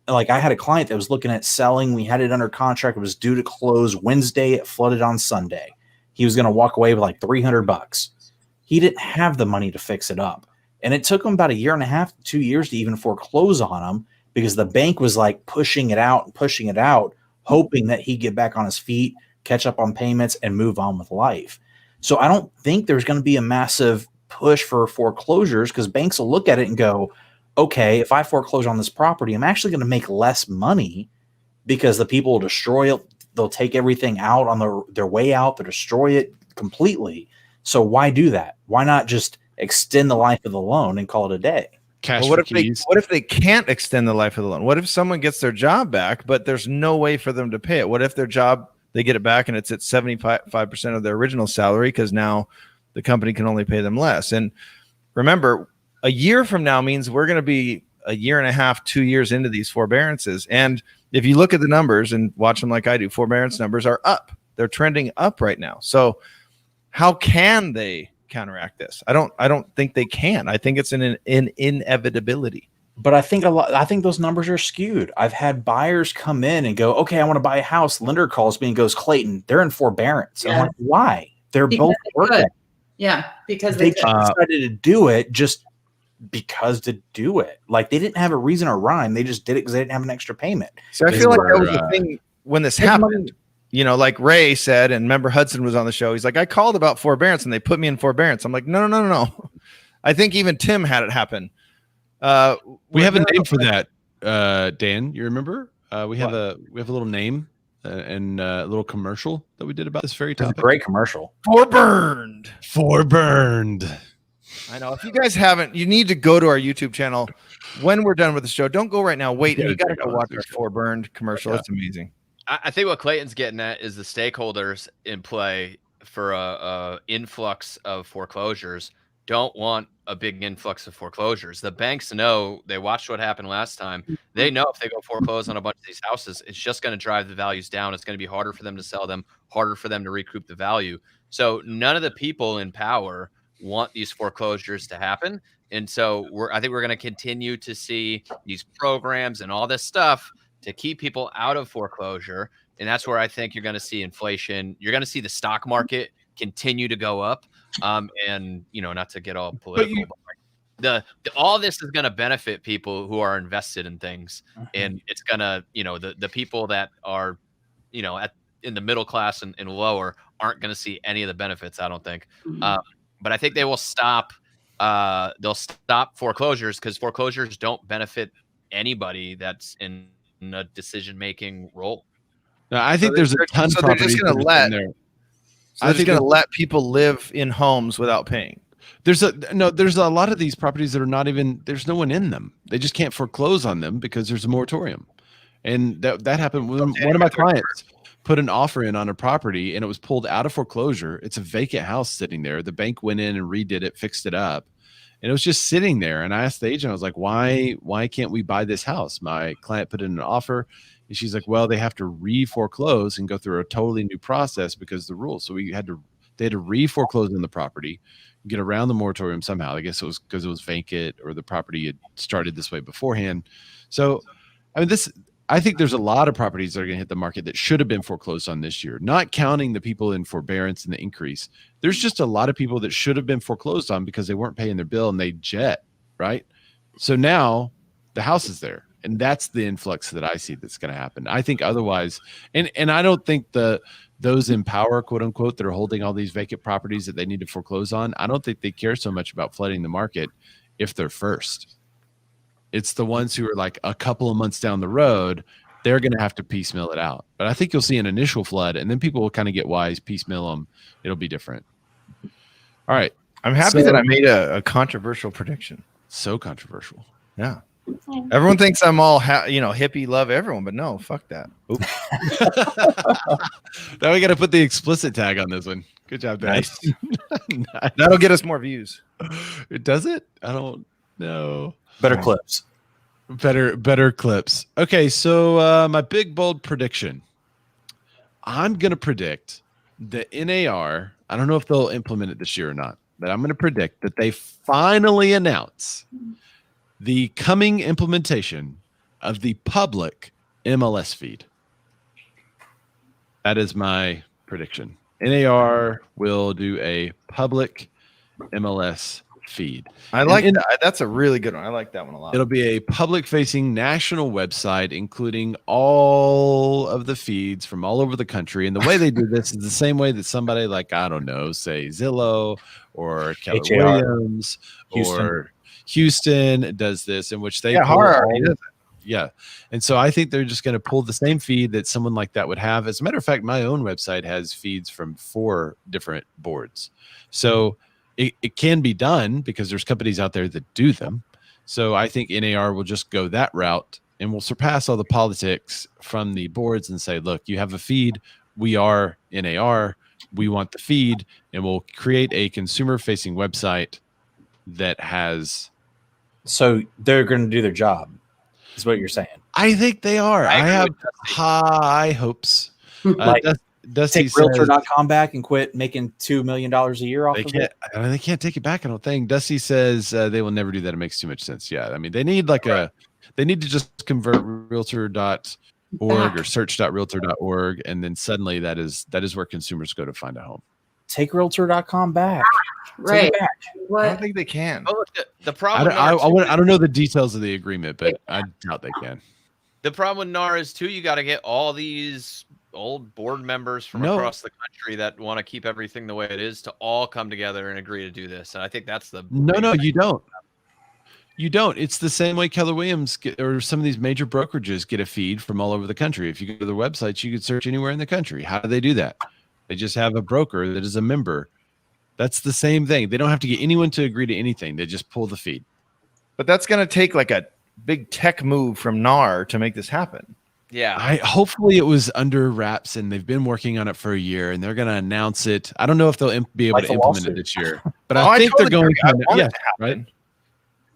I had a client that was looking at selling. We had it under contract. It was due to close Wednesday. It flooded on Sunday. He was going to walk away with $300. He didn't have the money to fix it up. And it took him about 1.5 years to 2 years to even foreclose on him because the bank was pushing it out, hoping that he'd get back on his feet, catch up on payments, and move on with life. So I don't think there's going to be a massive push for foreclosures because banks will look at it and go, okay, if I foreclose on this property, I'm actually going to make less money because the people will destroy it. They'll take everything out on their way out. They'll destroy it completely. So why do that? Why not just extend the life of the loan and call it a day? Cash Well, for keys. what if they can't extend the life of the loan? What if someone gets their job back, but there's no way for them to pay it? What if their job, they get it back and it's at 75% of their original salary because now the company can only pay them less? And remember, a year from now means we're going to be a year and a half, 2 years into these forbearances. And if you look at the numbers and watch them like I do, forbearance numbers are up. They're trending up right now. So how can they counteract this? I don't think they can. I think it's an inevitability. But I think those numbers are skewed. I've had buyers come in and go, okay, I want to buy a house. Lender calls me and goes, Clayton, they're in forbearance. Yeah. I'm like, why? They're Because both they working. could. Yeah, because They they just decided to do it just because to do it. Like they didn't have a reason or rhyme. They just did it because they didn't have an extra payment. So I feel like that was the thing when this happened. You know, like Ray said, and remember Hudson was on the show. He's like, I called about forbearance and they put me in forbearance. I'm like, no. I think even Tim had it happen. We have a name for that, Dan. You remember? We have a little name and a little commercial that we did about this very topic. Great commercial. Forburned. I know. If you guys haven't, you need to go to our YouTube channel when we're done with the show. Don't go right now. Wait, you got to go watch our Forburned commercial. It's amazing. I think what Clayton's getting at is the stakeholders in play for a influx of foreclosures don't want a big influx of foreclosures. The banks know, they watched what happened last time. They know if they go foreclose on a bunch of these houses, it's just going to drive the values down. It's going to be harder for them to sell them, harder for them to recoup the value. So none of the people in power want these foreclosures to happen. And so I think we're going to continue to see these programs and all this stuff to keep people out of foreclosure. And that's where I think you're going to see inflation. You're going to see the stock market continue to go up. And, you know, not to get all political, but all this is going to benefit people who are invested in things. And it's going to, you know, the people that are, you know, in the middle class and lower aren't going to see any of the benefits, I don't think. But I think they will stop. They'll stop foreclosures because foreclosures don't benefit anybody that's in a decision-making role. No, I think there's a ton of properties just going to let. So they're just going to let people live in homes without paying. There's a lot of these properties that are not even, there's no one in them. They just can't foreclose on them because there's a moratorium. And that happened when one of my clients put an offer in on a property and it was pulled out of foreclosure. It's a vacant house sitting there. The bank went in and redid it, fixed it up. And it was just sitting there. And I asked the agent, I was like, why can't we buy this house? My client put in an offer. And she's like, well, they have to re-foreclose and go through a totally new process because of the rules. So they had to re-foreclose in the property, get around the moratorium somehow. I guess it was because it was vacant or the property had started this way beforehand. So, I mean, I think there's a lot of properties that are going to hit the market that should have been foreclosed on this year, not counting the people in forbearance and the increase. There's just a lot of people that should have been foreclosed on because they weren't paying their bill and they jet, right? So now the house is there. And that's the influx that I see that's going to happen. I think otherwise, and I don't think those in power, quote unquote, that are holding all these vacant properties that they need to foreclose on, I don't think they care so much about flooding the market if they're first. It's the ones who are like a couple of months down the road, they're going to have to piecemeal it out. But I think you'll see an initial flood, and then people will kind of get wise, piecemeal them. It'll be different. All right. I'm happy that I made a controversial prediction. So controversial. Yeah. Everyone thinks I'm all, hippie, love everyone, but no, fuck that. Now we got to put the explicit tag on this one. Good job, guys. Nice. That'll get us more views. Does it? I don't know. Better clips. Better clips. Okay, so my big bold prediction. I'm going to predict the NAR. I don't know if they'll implement it this year or not, but I'm going to predict that they finally announce the coming implementation of the public MLS feed. That is my prediction. NAR will do a public MLS feed. I like that. That's a really good one. I like that one a lot. It'll be a public-facing national website, including all of the feeds from all over the country. And the way they do this is the same way that somebody like, I don't know, say Zillow or Keller Williams or Houston does this, in which they yeah. And so I think they're just going to pull the same feed that someone like that would have. As a matter of fact, my own website has feeds from 4 different boards. So it can be done because there's companies out there that do them. So I think NAR will just go that route and will surpass all the politics from the boards and say, look, you have a feed. We are NAR. We want the feed, and we'll create a consumer-facing website that has. So they're going to do their job, is what you're saying. I think they are. I have high hopes. Dusty take Realtor.com back and quit making $2 million a year off of it. They can't take it back, I don't think. Dusty says they will never do that. It makes too much sense. Yeah. I mean, they need they need to just convert realtor.org or search.realtor.org. And then suddenly that is where consumers go to find a home. Take Realtor.com back. Right. I don't think they can. Oh, the problem. I don't know the details of the agreement, but I doubt they can. The problem with NAR is too, you got to get all these old board members from across the country that want to keep everything the way it is to all come together and agree to do this. And I think that's the you don't. You don't. It's the same way Keller Williams or some of these major brokerages get a feed from all over the country. If you go to their websites, you could search anywhere in the country. How do they do that? They just have a broker that is a member. That's the same thing. They don't have to get anyone to agree to anything. They just pull the feed. But that's going to take like a big tech move from NAR to make this happen. Yeah. Hopefully it was under wraps and they've been working on it for a year and they're going to announce it. I don't know if they'll be able to implement it this year, but I think they're going to. Yeah, right.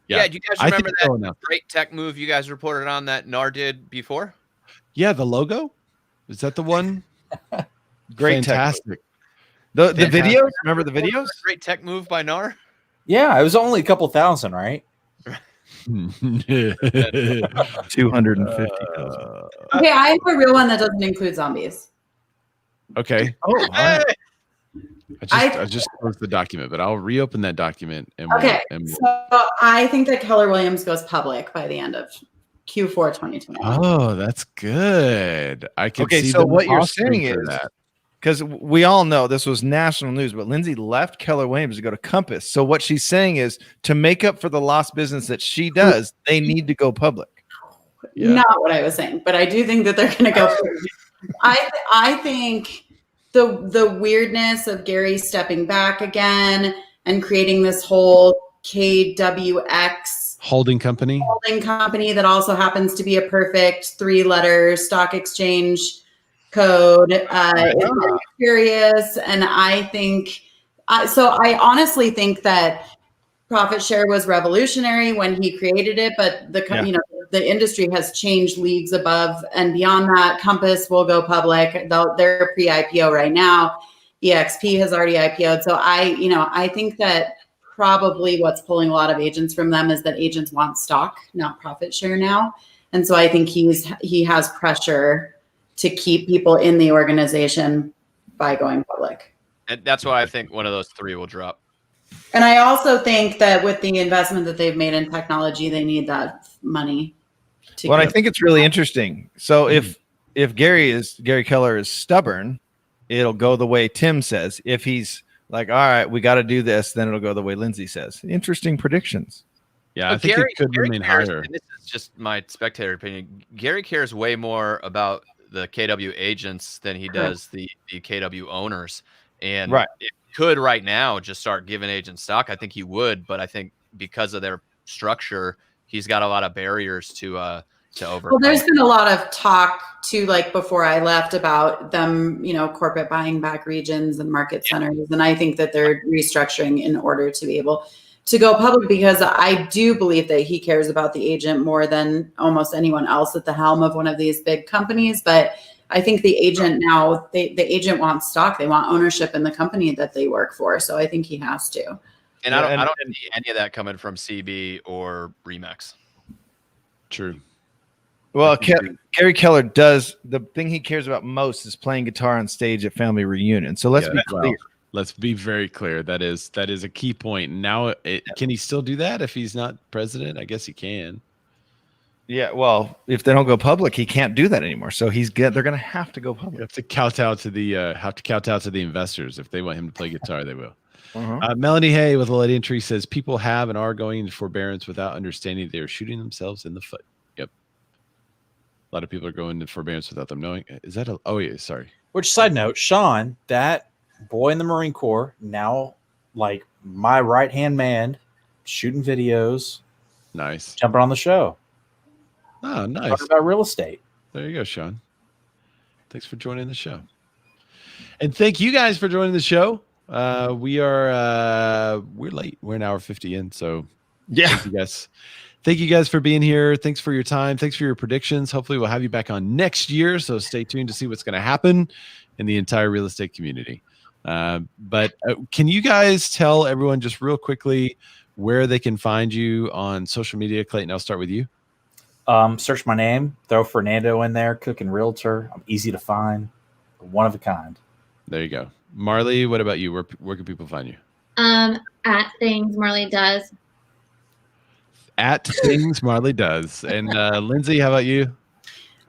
Yeah. Do you guys remember that great tech move you guys reported on that NAR did before? Yeah. The logo. Is that the one? Great. Fantastic. The videos. Remember the videos? Great tech move by NAR. Yeah. It was only a couple thousand, right? 250,000. Okay, I have a real one that doesn't include zombies. Okay. Oh, hey. I just closed the document, but I'll reopen that document. So I think that Keller Williams goes public by the end of Q4 2020. Oh, that's good. I can see. So what you're saying is that. Because we all know this was national news, but Lindsay left Keller Williams to go to Compass. So what she's saying is to make up for the lost business that she does, they need to go public. Yeah. Not what I was saying, but I do think that they're going to go. I think the weirdness of Gary stepping back again and creating this whole KWX holding company that also happens to be a perfect 3-letter stock exchange code is curious, and I think I honestly think that profit share was revolutionary when he created it, but the industry has changed leagues above and beyond that. Compass will go public. They're pre-IPO right now. EXP has already IPO'd. So I think that probably what's pulling a lot of agents from them is that agents want stock, not profit share now. And so I think he has pressure to keep people in the organization by going public. And that's why I think one of those 3 will drop. And I also think that with the investment that they've made in technology, they need that money. I think it's really interesting. So if Gary Keller is stubborn, it'll go the way Tim says. If he's like, all right, we got to do this, then it'll go the way Lindsay says. Interesting predictions. Yeah, I think it could remain higher. And this is just my spectator opinion. Gary cares way more about the KW agents than he does the KW owners. And if he could right now just start giving agents stock, I think he would. But I think because of their structure, he's got a lot of barriers to overcome. Well, there's been a lot of talk too, like before I left, about them, corporate buying back regions and market centers. And I think that they're restructuring in order to be able to go public, because I do believe that he cares about the agent more than almost anyone else at the helm of one of these big companies. But I think the agent now, the agent wants stock. They want ownership in the company that they work for. So I think he has to. And I don't see any of that coming from CB or Remax. True. Well, Gary Keller does, the thing he cares about most is playing guitar on stage at family reunion. So let's be clear. Let's be very clear. That is a key point. Now, can he still do that if he's not president? I guess he can. Yeah, well, if they don't go public, he can't do that anymore. So they're going to have to go You public. have to kowtow to the investors. If they want him to play guitar, they will. Melanie Hay with a Lady Tree says people have and are going into forbearance without understanding they are shooting themselves in the foot. Yep. A lot of people are going into forbearance without them knowing. Is that oh yeah, sorry. Which, side note, Sean, that boy in the Marine Corps, now like my right-hand man, shooting videos. Nice. Jumping on the show. Oh, nice. Talking about real estate. There you go, Sean. Thanks for joining the show. And thank you guys for joining the show. We're late. We're an hour 50 in. So yeah. Thank you guys for being here. Thanks for your time. Thanks for your predictions. Hopefully we'll have you back on next year. So stay tuned to see what's going to happen in the entire real estate community. But can you guys tell everyone just real quickly where they can find you on social media? Clayton, I'll start with you. Search my name, throw Fernando in there, Cooking Realtor. I'm easy to find, one of a kind. There you go. Marley, what about you? Where can people find you? At Things Marley Does. At Things Marley Does. And Lindsay, how about you?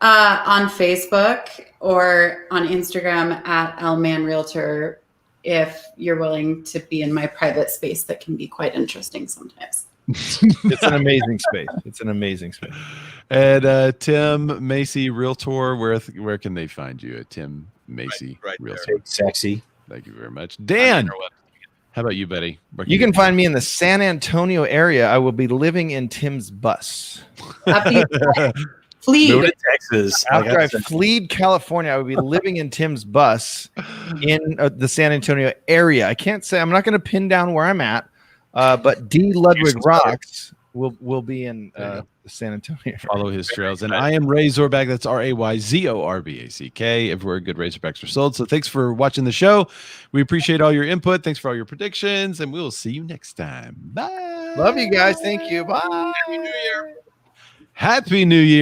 On Facebook or on Instagram at Lman Realtor, if you're willing to be in my private space that can be quite interesting sometimes. It's an amazing space. It's an amazing space. And Tim Macy Realtor, where can they find you? Tim Macy Realtor. Big sexy. Thank you very much. Dan, how about you, buddy? You can find me in the San Antonio area. I will be living in Tim's bus. Flee Texas. After I fled California, I would be living in Tim's bus in the San Antonio area. I can't say, I'm not going to pin down where I'm at, but D. Ludwig Rocks will be in the San Antonio. Follow his trails. And I am Ray Zorback. That's RayZorback everywhere good Razorbacks are sold. So thanks for watching the show. We appreciate all your input. Thanks for all your predictions. And we will see you next time. Bye. Love you guys. Thank you. Bye. Happy New Year. Happy New Year.